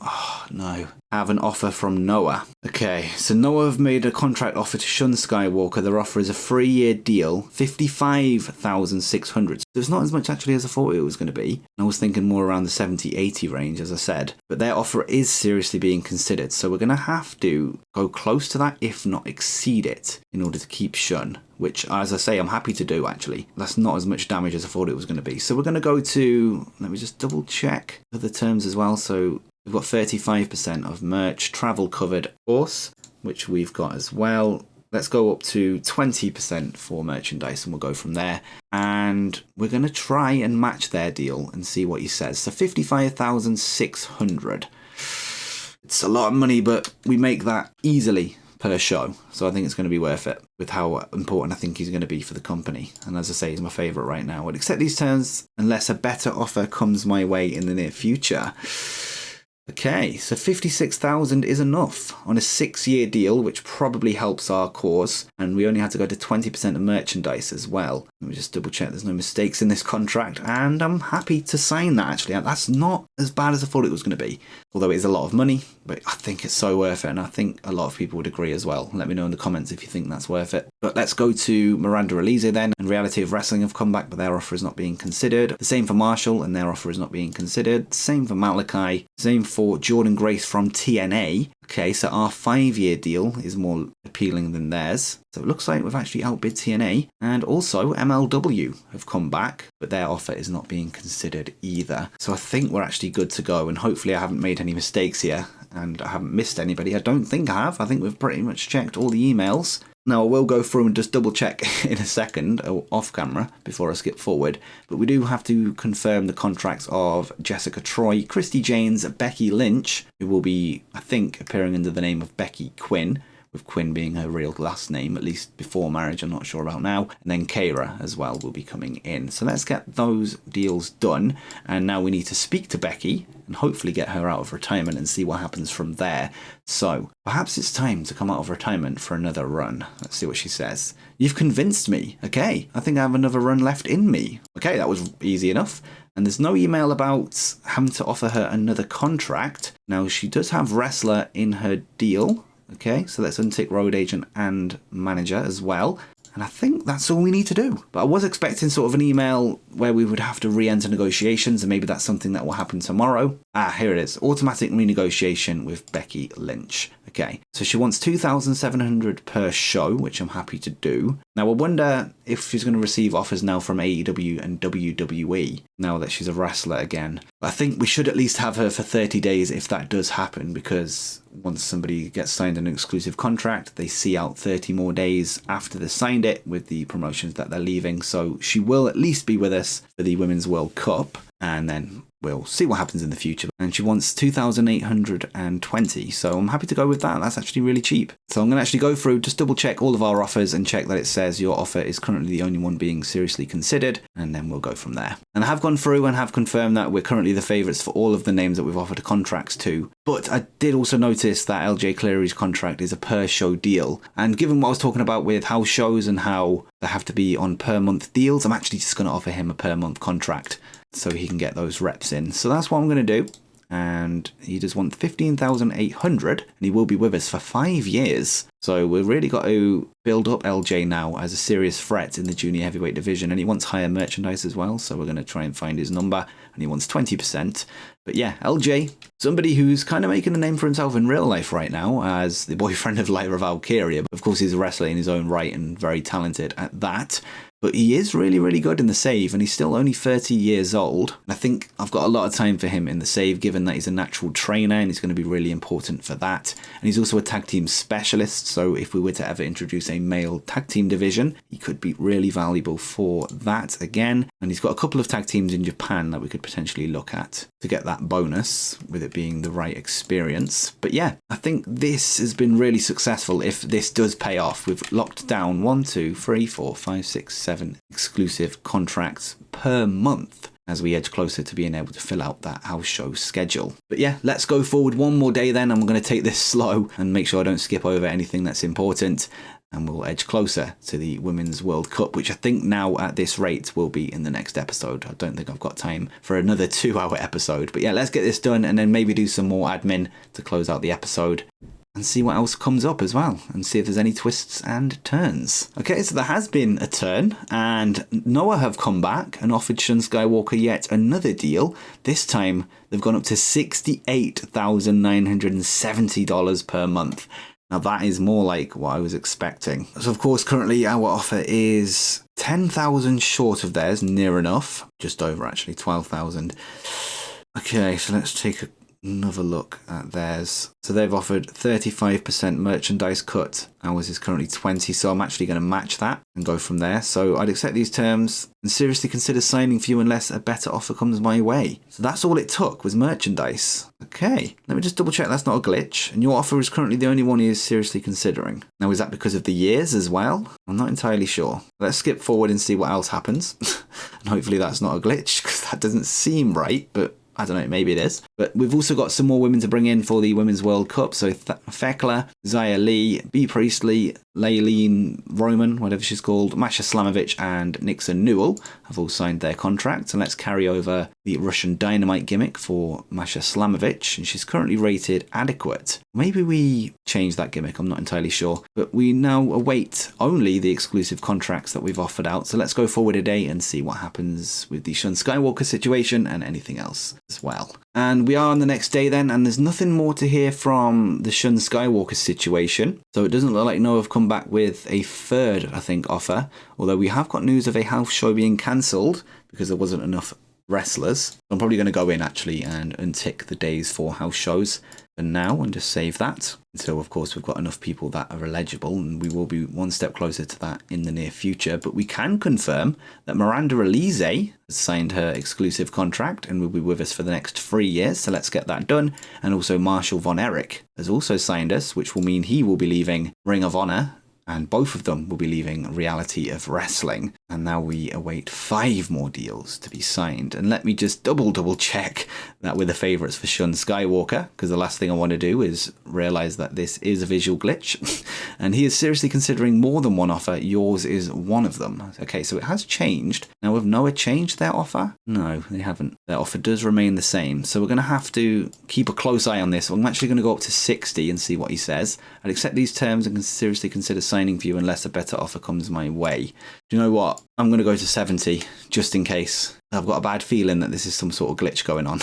have an offer from Noah. Okay, so Noah have made a contract offer to Shun Skywalker. Their offer is a 3-year deal, $55,600. So it's not as much actually as I thought it was going to be. I was thinking more around the 70, 80 range, as I said. But their offer is seriously being considered. So we're going to have to go close to that, if not exceed it, in order to keep Shun. Which, as I say, I'm happy to do, actually. That's not as much damage as I thought it was going to be. So we're going to go to, let me just double check the terms as well. So we've got 35% of merch, travel covered, of course, which we've got as well. Let's go up to 20% for merchandise and we'll go from there. And we're going to try and match their deal and see what he says. So 55,600. It's a lot of money, but we make that easily per show. So I think it's going to be worth it with how important I think he's going to be for the company. And as I say, he's my favourite right now. I'd accept these terms unless a better offer comes my way in the near future. Okay, so 56,000 is enough on a 6-year deal, which probably helps our cause. And we only had to go to 20% of merchandise as well. Let me just double check there's no mistakes in this contract. And I'm happy to sign that, actually. That's not as bad as I thought it was going to be. Although it is a lot of money, but I think it's so worth it. And I think a lot of people would agree as well. Let me know in the comments if you think that's worth it. But let's go to Miranda Elise then. And Reality of Wrestling have come back, but their offer is not being considered. The same for Marshall, and their offer is not being considered. Same for Malachi. Same for Jordan Grace from TNA. Okay, so our 5-year deal is more appealing than theirs. So it looks like we've actually outbid TNA. And also MLW have come back, but their offer is not being considered either. So I think we're actually good to go. And hopefully I haven't made any mistakes here and I haven't missed anybody. I don't think I have. I think we've pretty much checked all the emails. Now I will go through and just double check in a second off camera before I skip forward, but we do have to confirm the contracts of Jessica Troy, Christy Janes, Becky Lynch, who will be, I think, appearing under the name of Becky Quinn, with Quinn being her real last name, at least before marriage, I'm not sure about now. And then Kara as well will be coming in. So let's get those deals done. And now we need to speak to Becky. And and hopefully get her out of retirement and see what happens from there. So perhaps it's time to come out of retirement for another run. Let's see what she says. You've convinced me. Okay, I think I have another run left in me. Okay, that was easy enough. And there's no email about having to offer her another contract. Now, she does have wrestler in her deal. Okay, so let's untick road agent and manager as well. And I think that's all we need to do. But I was expecting sort of an email where we would have to re-enter negotiations, and maybe that's something that will happen tomorrow. Here it is. Automatic renegotiation with Becky Lynch. Okay, so she wants $2,700 per show, which I'm happy to do. Now, I wonder if she's going to receive offers now from AEW and WWE, now that she's a wrestler again. I think we should at least have her for 30 days if that does happen, because once somebody gets signed an exclusive contract, they see out 30 more days after they signed it with the promotions that they're leaving. So she will at least be with us for the Women's World Cup, and then we'll see what happens in the future. And she wants $2,820, so I'm happy to go with that. That's actually really cheap. So I'm going to actually go through, just double check all of our offers and check that it says your offer is currently the only one being seriously considered, and then we'll go from there. And I have gone through and have confirmed that we're currently the favourites for all of the names that we've offered contracts to. But I did also notice that LJ Cleary's contract is a per show deal. And given what I was talking about with house shows and how they have to be on per month deals, I'm actually just going to offer him a per month contract so he can get those reps in. So that's what I'm going to do. And he does want $15,800, and he will be with us for 5 years. So we've really got to build up LJ now as a serious threat in the junior heavyweight division. And he wants higher merchandise as well, so we're going to try and find his number. And he wants 20%. But yeah, LJ, somebody who's kind of making a name for himself in real life right now as the boyfriend of Lyra Valkyria. But of course, he's a wrestler in his own right and very talented at that. But he is really, really good in the save, and he's still only 30 years old. And I think I've got a lot of time for him in the save, given that he's a natural trainer, and he's going to be really important for that. And he's also a tag team specialist, so if we were to ever introduce a male tag team division, he could be really valuable for that again. And he's got a couple of tag teams in Japan that we could potentially look at to get that bonus, with it being the right experience. But yeah, I think this has been really successful if this does pay off. We've locked down 1, 2, 3, 4, 5, 6, 7 exclusive contracts per month as we edge closer to being able to fill out that house show schedule. But yeah, let's go forward one more day then. I'm going to take this slow and make sure I don't skip over anything that's important. And we'll edge closer to the Women's World Cup, which I think now at this rate will be in the next episode. I don't think I've got time for another 2-hour episode. But yeah, let's get this done and then maybe do some more admin to close out the episode. And see what else comes up as well, and see if there's any twists and turns. Okay, so there has been a turn, and Noah have come back and offered Shun Skywalker yet another deal. This time, they've gone up to $68,970 per month. Now that is more like what I was expecting. So of course, currently our offer is 10,000 short of theirs, near enough. Just over actually, 12,000. Okay, so let's take another look at theirs. So they've offered 35% merchandise cut. Ours is currently 20, so I'm actually going to match that and go from there. So I'd accept these terms and seriously consider signing for you unless a better offer comes my way. So that's all it took was merchandise. Okay, let me just double check that's not a glitch. And your offer is currently the only one he is seriously considering. Now, is that because of the years as well? I'm not entirely sure. Let's skip forward and see what else happens. And hopefully that's not a glitch, because that doesn't seem right, but I don't know, maybe it is. But we've also got some more women to bring in for the Women's World Cup. So Thekla, Zaya Lee, B. Priestley, Layleen Roman, whatever she's called, Masha Slamovich and Nixon Newell have all signed their contracts. And let's carry over the Russian Dynamite gimmick for Masha Slamovich. And she's currently rated adequate. Maybe we change that gimmick, I'm not entirely sure. But we now await only the exclusive contracts that we've offered out. So let's go forward a day and see what happens with the Shun Skywalker situation and anything else as well. And we are on the next day then, and there's nothing more to hear from the Shun Skywalker situation. So it doesn't look like Noah have come back with a third, I think, offer. Although we have got news of a house show being cancelled because there wasn't enough wrestlers. I'm probably going to go in actually and untick the days for house shows for now and just save that until, of course, we've got enough people that are eligible, and we will be one step closer to that in the near future. But we can confirm that Miranda Elise has signed her exclusive contract and will be with us for the next 3 years, so let's get that done. And also Marshall Von Erich has also signed us, which will mean he will be leaving Ring of Honor, and both of them will be leaving Reality of Wrestling. And now we await 5 more deals to be signed. And let me just double check that we're the favourites for Shun Skywalker, because the last thing I want to do is realise that this is a visual glitch. And he is seriously considering more than one offer. Yours is one of them. Okay, so it has changed. Now, have Noah changed their offer? No, they haven't. Their offer does remain the same. So we're going to have to keep a close eye on this. I'm actually going to go up to 60 and see what he says. I'd accept these terms and can seriously consider signing for you unless a better offer comes my way. Do you know what? I'm going to go to 70 just in case. I've got a bad feeling that this is some sort of glitch going on.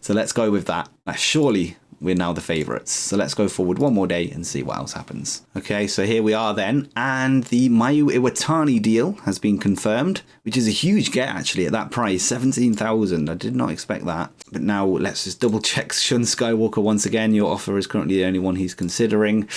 So let's go with that. Surely we're now the favourites. So let's go forward one more day and see what else happens. Okay, so here we are then. And the Mayu Iwatani deal has been confirmed, which is a huge get actually at that price, 17,000. I did not expect that. But now let's just double check Shun Skywalker once again. Your offer is currently the only one he's considering.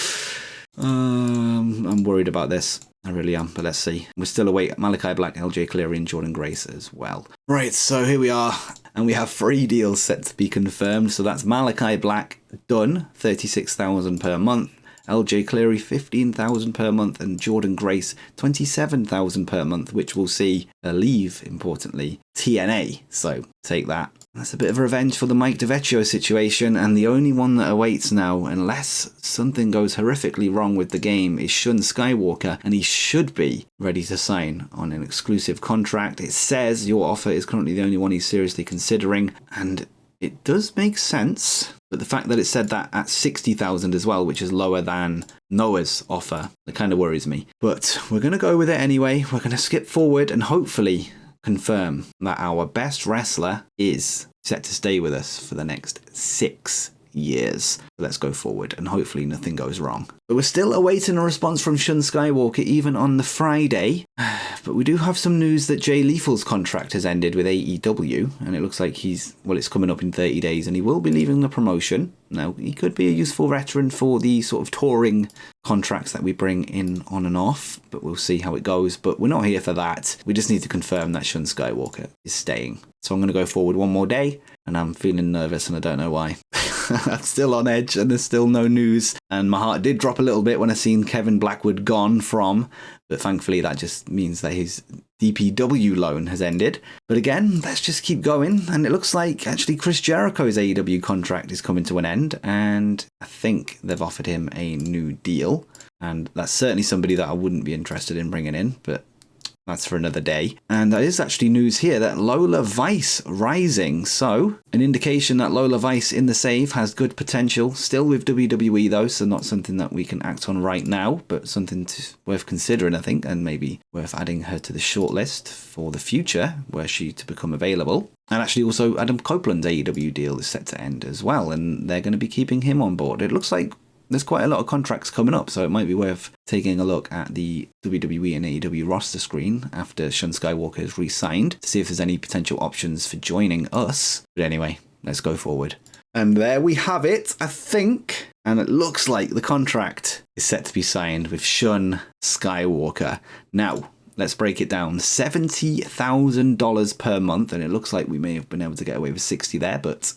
I'm worried about this. I really am, but let's see. We're still await Malachi Black, LJ Cleary and Jordan Grace as well. Right, so here we are. And we have 3 deals set to be confirmed. So that's Malachi Black done, 36,000 per month. LJ Cleary, 15,000 per month. And Jordan Grace, 27,000 per month, which will see leave, importantly, TNA. So take that. That's a bit of revenge for the Mike DiVecchio situation, and the only one that awaits now, unless something goes horrifically wrong with the game, is Shun Skywalker, and he should be ready to sign on an exclusive contract. It says your offer is currently the only one he's seriously considering, and it does make sense, but the fact that it said that at 60,000 as well, which is lower than Noah's offer, it kind of worries me. But we're going to go with it anyway. We're going to skip forward and hopefully confirm that our best wrestler is set to stay with us for the next 6 years. Let's go forward and hopefully nothing goes wrong. But we're still awaiting a response from Shun Skywalker even on the Friday. But we do have some news that Jay Lethal's contract has ended with AEW, and it looks like it's coming up in 30 days and he will be leaving the promotion. Now, he could be a useful veteran for the sort of touring contracts that we bring in on and off, but we'll see how it goes. But we're not here for that. We just need to confirm that Shun Skywalker is staying. So I'm going to go forward one more day, and I'm feeling nervous and I don't know why. I'm still on edge and there's still no news. And my heart did drop a little bit when I seen Kevin Blackwood gone from, but thankfully that just means that his DPW loan has ended. But again, let's just keep going. And it looks like actually Chris Jericho's AEW contract is coming to an end, and I think they've offered him a new deal. And that's certainly somebody that I wouldn't be interested in bringing in, but that's for another day. And there is actually news here that Lola Vice rising. So, an indication that Lola Vice in the save has good potential. Still with WWE though, so not something that we can act on right now, but something worth considering, I think, and maybe worth adding her to the shortlist for the future, were she to become available. And actually also Adam Copeland's AEW deal is set to end as well, and they're going to be keeping him on board. It looks like there's quite a lot of contracts coming up, so it might be worth taking a look at the WWE and AEW roster screen after Shun Skywalker is re-signed to see if there's any potential options for joining us. But anyway, let's go forward. And there we have it, I think. And it looks like the contract is set to be signed with Shun Skywalker. Now, let's break it down. $70,000 per month, and it looks like we may have been able to get away with 60 there, but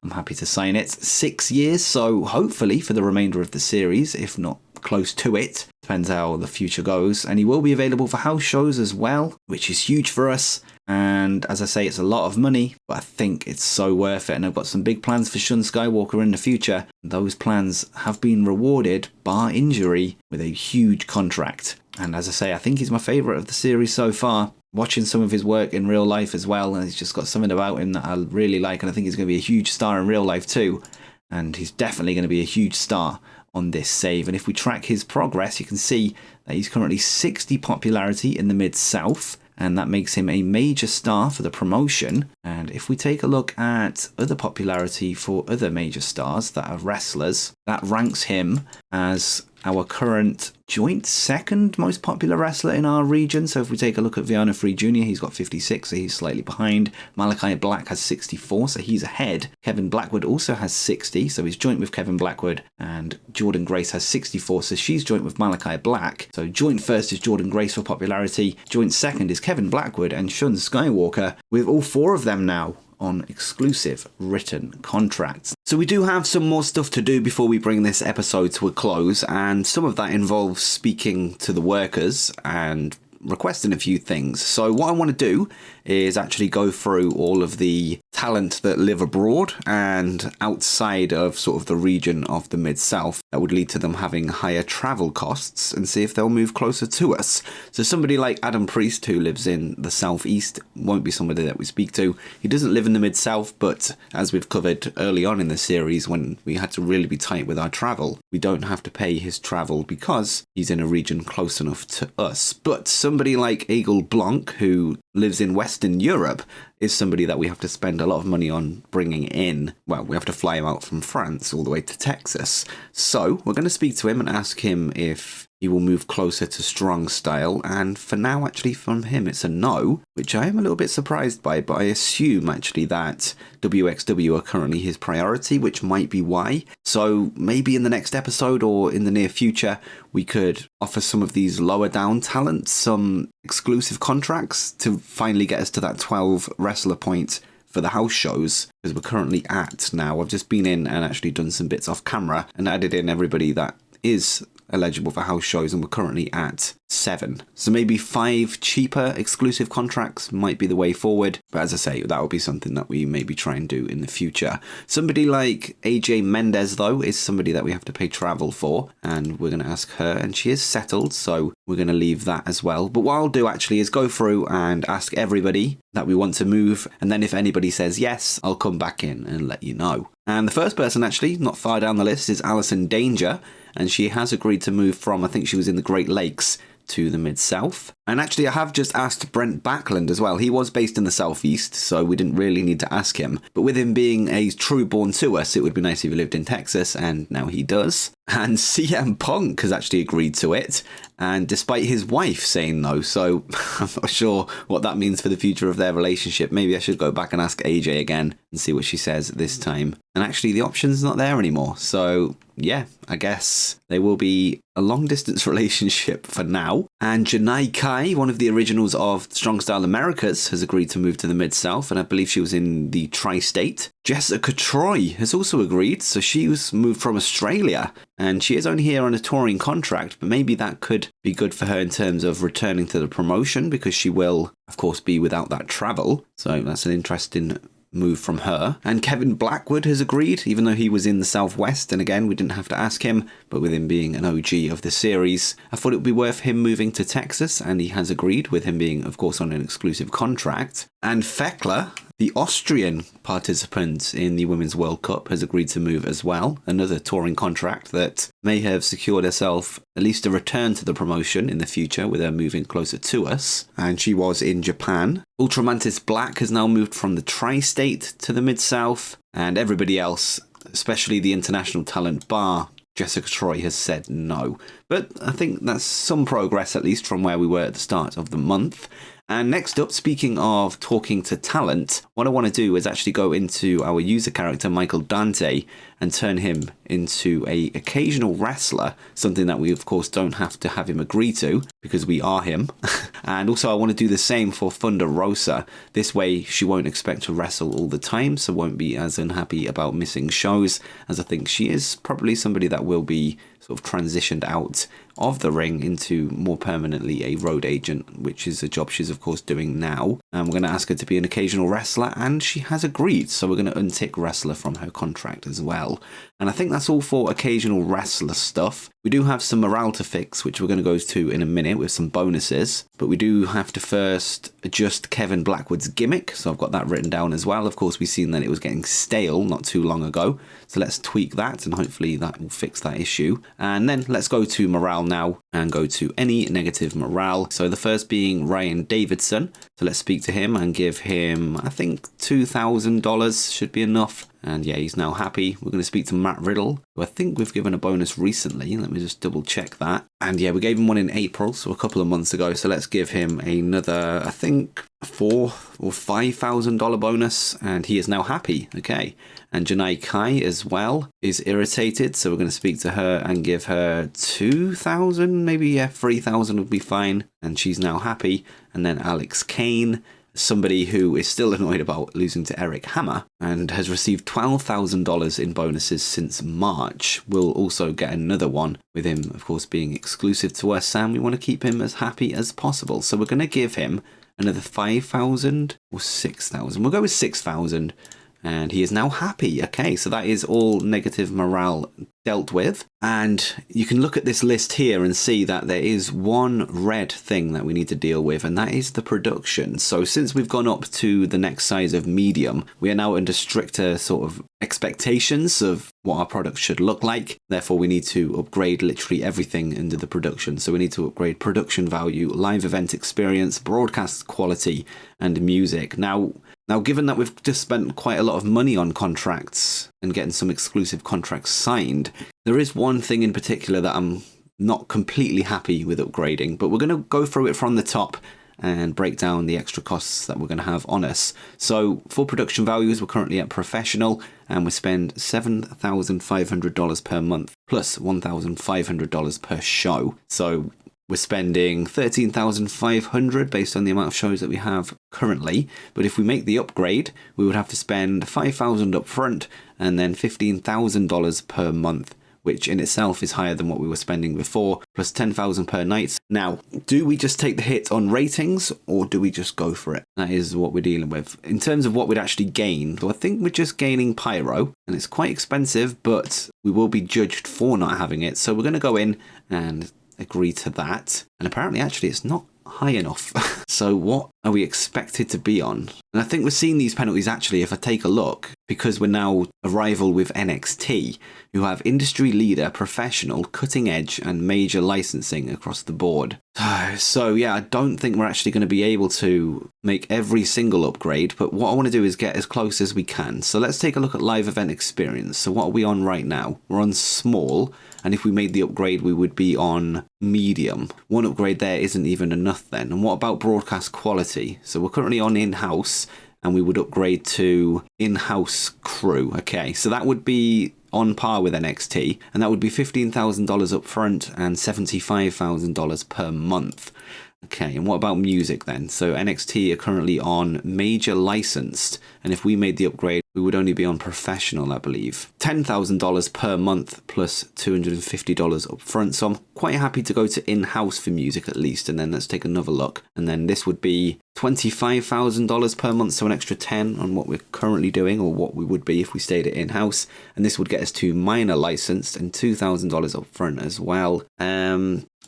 I'm happy to sign it. 6 years, so hopefully for the remainder of the series, if not close to it. Depends how the future goes. And he will be available for house shows as well, which is huge for us. And as I say, it's a lot of money, but I think it's so worth it. And I've got some big plans for Shun Skywalker in the future. Those plans have been rewarded, bar injury, with a huge contract. And as I say, I think he's my favourite of the series so far. Watching some of his work in real life as well, and he's just got something about him that I really like, and I think he's going to be a huge star in real life too. And he's definitely going to be a huge star on this save. And if we track his progress, you can see that he's currently 60 popularity in the Mid-South, and that makes him a major star for the promotion. And if we take a look at other popularity for other major stars that are wrestlers, that ranks him as our current joint second most popular wrestler in our region. So if we take a look at Viana Free Jr., he's got 56, so he's slightly behind. Malachi Black has 64, so he's ahead. Kevin Blackwood also has 60, so he's joint with Kevin Blackwood. And Jordan Grace has 64, so she's joint with Malachi Black. So joint first is Jordan Grace for popularity. Joint second is Kevin Blackwood and Shun Skywalker, with all 4 of them now on exclusive written contracts. So we do have some more stuff to do before we bring this episode to a close, and some of that involves speaking to the workers and requesting a few things. So what I want to do is actually go through all of the talent that live abroad and outside of sort of the region of the Mid-South that would lead to them having higher travel costs, and see if they'll move closer to us. So somebody like Adam Priest, who lives in the Southeast, won't be somebody that we speak to. He doesn't live in the Mid-South, but as we've covered early on in the series when we had to really be tight with our travel, we don't have to pay his travel because he's in a region close enough to us. But somebody like Egil Blanc, who lives in Western Europe, is somebody that we have to spend a lot of money on bringing in. Well, we have to fly him out from France all the way to Texas. So we're going to speak to him and ask him if he will move closer to strong style, and for now actually from him it's a no, which I am a little bit surprised by, but I assume actually that WXW are currently his priority, which might be why. So maybe in the next episode or in the near future we could offer some of these lower down talents some exclusive contracts to finally get us to that 12 wrestler point for the house shows, because we're currently at now. I've just been in and actually done some bits off camera and added in everybody that is eligible for house shows, and we're currently at 7. So maybe 5 cheaper exclusive contracts might be the way forward. But as I say, that will be something that we maybe try and do in the future. Somebody like AJ Mendez, though, is somebody that we have to pay travel for, and we're going to ask her, and she is settled, so we're going to leave that as well. But what I'll do actually is go through and ask everybody that we want to move, and then if anybody says yes, I'll come back in and let you know. And the first person actually, not far down the list, is Alison Danger, and she has agreed to move from, I think she was in the Great Lakes, to the Mid-South. And actually I have just asked Brent Backlund as well. He was based in the Southeast, so we didn't really need to ask him. But with him being a true born to us, it would be nice if he lived in Texas, and now he does. And CM Punk has actually agreed to it, and despite his wife saying no, so I'm not sure what that means for the future of their relationship. Maybe I should go back and ask AJ again and see what she says this time. And actually the option's not there anymore, so yeah, I guess they will be a long distance relationship for now. And Janai Kai, one of the originals of Strong Style Americas, has agreed to move to the Mid-South, and I believe she was in the Tri-State. Jessica Troy has also agreed, so she was moved from Australia, and she is only here on a touring contract, but maybe that could be good for her in terms of returning to the promotion, because she will, of course, be without that travel. So that's an interesting move from her. And Kevin Blackwood has agreed, even though he was in the Southwest, and again we didn't have to ask him, but with him being an OG of the series, I thought it would be worth him moving to Texas, and he has agreed, with him being of course on an exclusive contract. And Fekla, the Austrian participant in the Women's World Cup, has agreed to move as well, another touring contract that may have secured herself at least a return to the promotion in the future with her moving closer to us, and she was in Japan. Ultramantis Black has now moved from the Tri-State to the Mid-South, and everybody else, especially the international talent bar Jessica Troy, has said no. But I think that's some progress, at least from where we were at the start of the month. And next up, speaking of talking to talent, what I want to do is actually go into our user character, Michael Dante, and turn him into a occasional wrestler, something that we of course don't have to have him agree to, because we are him. And also I want to do the same for Thunder Rosa. This way she won't expect to wrestle all the time, so won't be as unhappy about missing shows, as I think she is probably somebody that will be sort of transitioned out of the ring into more permanently a road agent, which is a job she's of course doing now. And we're going to ask her to be an occasional wrestler, and she has agreed, so we're going to untick wrestler from her contract as well. And I think that's all for occasional wrestler stuff. We do have some morale to fix, which we're going to go to in a minute with some bonuses, but we do have to first adjust Kevin Blackwood's gimmick, so I've got that written down as well. Of course, we've seen that it was getting stale not too long ago, so let's tweak that, and hopefully that will fix that issue. And then let's go to morale now, and go to any negative morale. So the first being Ryan Davidson, so let's speak to him and give him, I think $2,000 should be enough. And yeah, he's now happy. We're going to speak to Matt Riddle, who I think we've given a bonus recently. Let me just double check that. And yeah, we gave him one in April, so a couple of months ago. So let's give him another, I think, $4,000 or $5,000 bonus. And he is now happy. Okay. And Janai Kai as well is irritated. So we're going to speak to her and give her $2,000, maybe, yeah, $3,000 would be fine. And she's now happy. And then Alex Kane somebody who is still annoyed about losing to Eric Hammer and has received $12,000 in bonuses since March, will also get another one, with him, of course, being exclusive to us, and we want to keep him as happy as possible. So we're going to give him another 5,000 or 6,000. We'll go with 6,000. And he is now happy. Okay, so that is all negative morale dealt with. And you can look at this list here and see that there is one red thing that we need to deal with, and that is the production. So since we've gone up to the next size of medium, we are now under stricter sort of expectations of what our product should look like. Therefore, we need to upgrade literally everything under the production. So we need to upgrade production value, live event experience, broadcast quality, and music. Now, given that we've just spent quite a lot of money on contracts and getting some exclusive contracts signed, there is one thing in particular that I'm not completely happy with upgrading, but we're going to go through it from the top and break down the extra costs that we're going to have on us. So for production values, we're currently at professional, and we spend $7,500 per month plus $1,500 per show. So we're spending $13,500 based on the amount of shows that we have currently. But if we make the upgrade, we would have to spend $5,000 up front and then $15,000 per month, which in itself is higher than what we were spending before, plus $10,000 per night. Now, do we just take the hit on ratings, or do we just go for it? That is what we're dealing with. In terms of what we'd actually gain, well, I think we're just gaining pyro, and it's quite expensive, but we will be judged for not having it. So we're going to go in and agree to that. And apparently, actually, it's not high enough. So what are we expected to be on? And I think we're seeing these penalties actually, if I take a look, because we're now a rival with NXT, who have industry leader, professional, cutting edge, and major licensing across the board. So yeah, I don't think we're actually going to be able to make every single upgrade, but what I want to do is get as close as we can. So let's take a look at live event experience. So what are we on right now? We're on small, and if we made the upgrade, we would be on medium. One upgrade there isn't even enough then. And what about broadcast quality? So we're currently on in-house, and we would upgrade to in-house crew. Okay, so that would be on par with NXT, and that would be $15,000 up front and $75,000 per month. Okay, and what about music then? So NXT are currently on major licensed, and if we made the upgrade, we would only be on professional, I believe. $10,000 per month plus $250 up front. So I'm quite happy to go to in-house for music at least, and then let's take another look. And then this would be $25,000 per month, so an extra 10 on what we're currently doing, or what we would be if we stayed at in-house. And this would get us to minor licensed and $2,000 up front as well.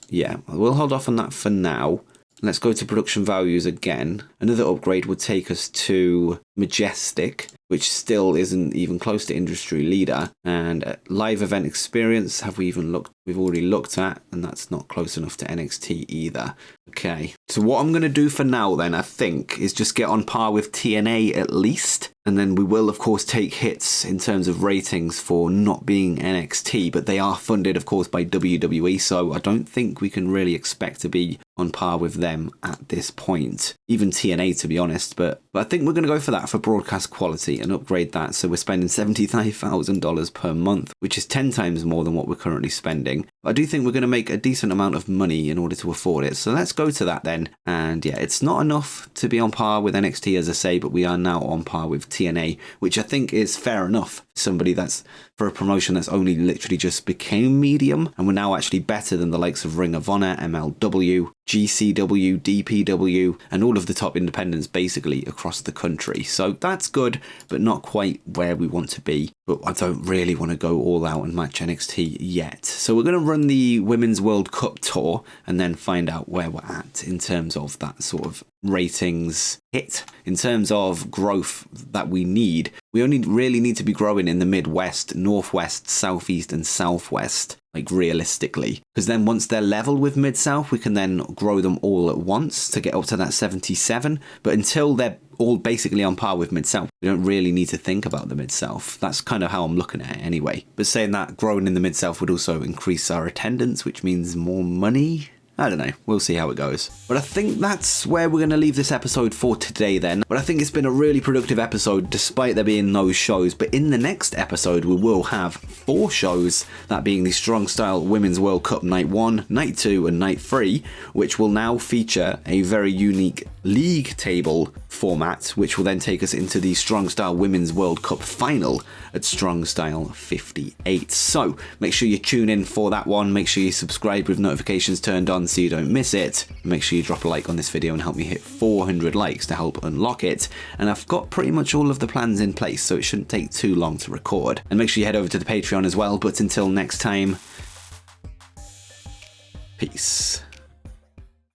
Yeah, we'll hold off on that for now. Let's go to production values again. Another upgrade would take us to Majestic, which still isn't even close to industry leader. And live event experience, have we even looked? We've already looked at, and that's not close enough to NXT either. Okay, so what I'm going to do for now then, I think, is just get on par with TNA at least. And then we will, of course, take hits in terms of ratings for not being NXT, but they are funded, of course, by WWE, so I don't think we can really expect to be on par with them at this point. Even TNA, to be honest, but I think we're going to go for that for broadcast quality and upgrade that. So we're spending $75,000 per month, which is 10 times more than what we're currently spending. I do think we're going to make a decent amount of money in order to afford it. So let's go to that then. And yeah, it's not enough to be on par with NXT, as I say, but we are now on par with TNA, which I think is fair enough. Somebody that's for a promotion that's only literally just became medium, and we're now actually better than the likes of Ring of Honor, MLW, GCW, DPW, and all of the top independents basically across the country. So that's good, but not quite where we want to be. But I don't really want to go all out and match NXT yet. So we're going to run the Women's World Cup tour and then find out where we're at in terms of that sort of ratings hit. In terms of growth that we need, we only really need to be growing in the Midwest, Northwest, Southeast, and Southwest, like realistically. Because then once they're level with Mid-South, we can then grow them all at once to get up to that 77. But until they're all basically on par with Mid-South, we don't really need to think about the Mid-South. That's kind of how I'm looking at it anyway. But saying that, growing in the Mid-South would also increase our attendance, which means more money. I don't know, we'll see how it goes. But I think that's where we're going to leave this episode for today then. But I think it's been a really productive episode despite there being no shows. But in the next episode we will have 4 shows, that being the Strong Style Women's World Cup Night 1, Night 2 and Night 3, which will now feature a very unique league table format, which will then take us into the Strong Style Women's World Cup final at Strong Style 58. So make sure you tune in for that one. Make sure you subscribe with notifications turned on so you don't miss it. Make sure you drop a like on this video and help me hit 400 likes to help unlock it. And I've got pretty much all of the plans in place, so it shouldn't take too long to record. And make sure you head over to the Patreon as well. But until next time, peace.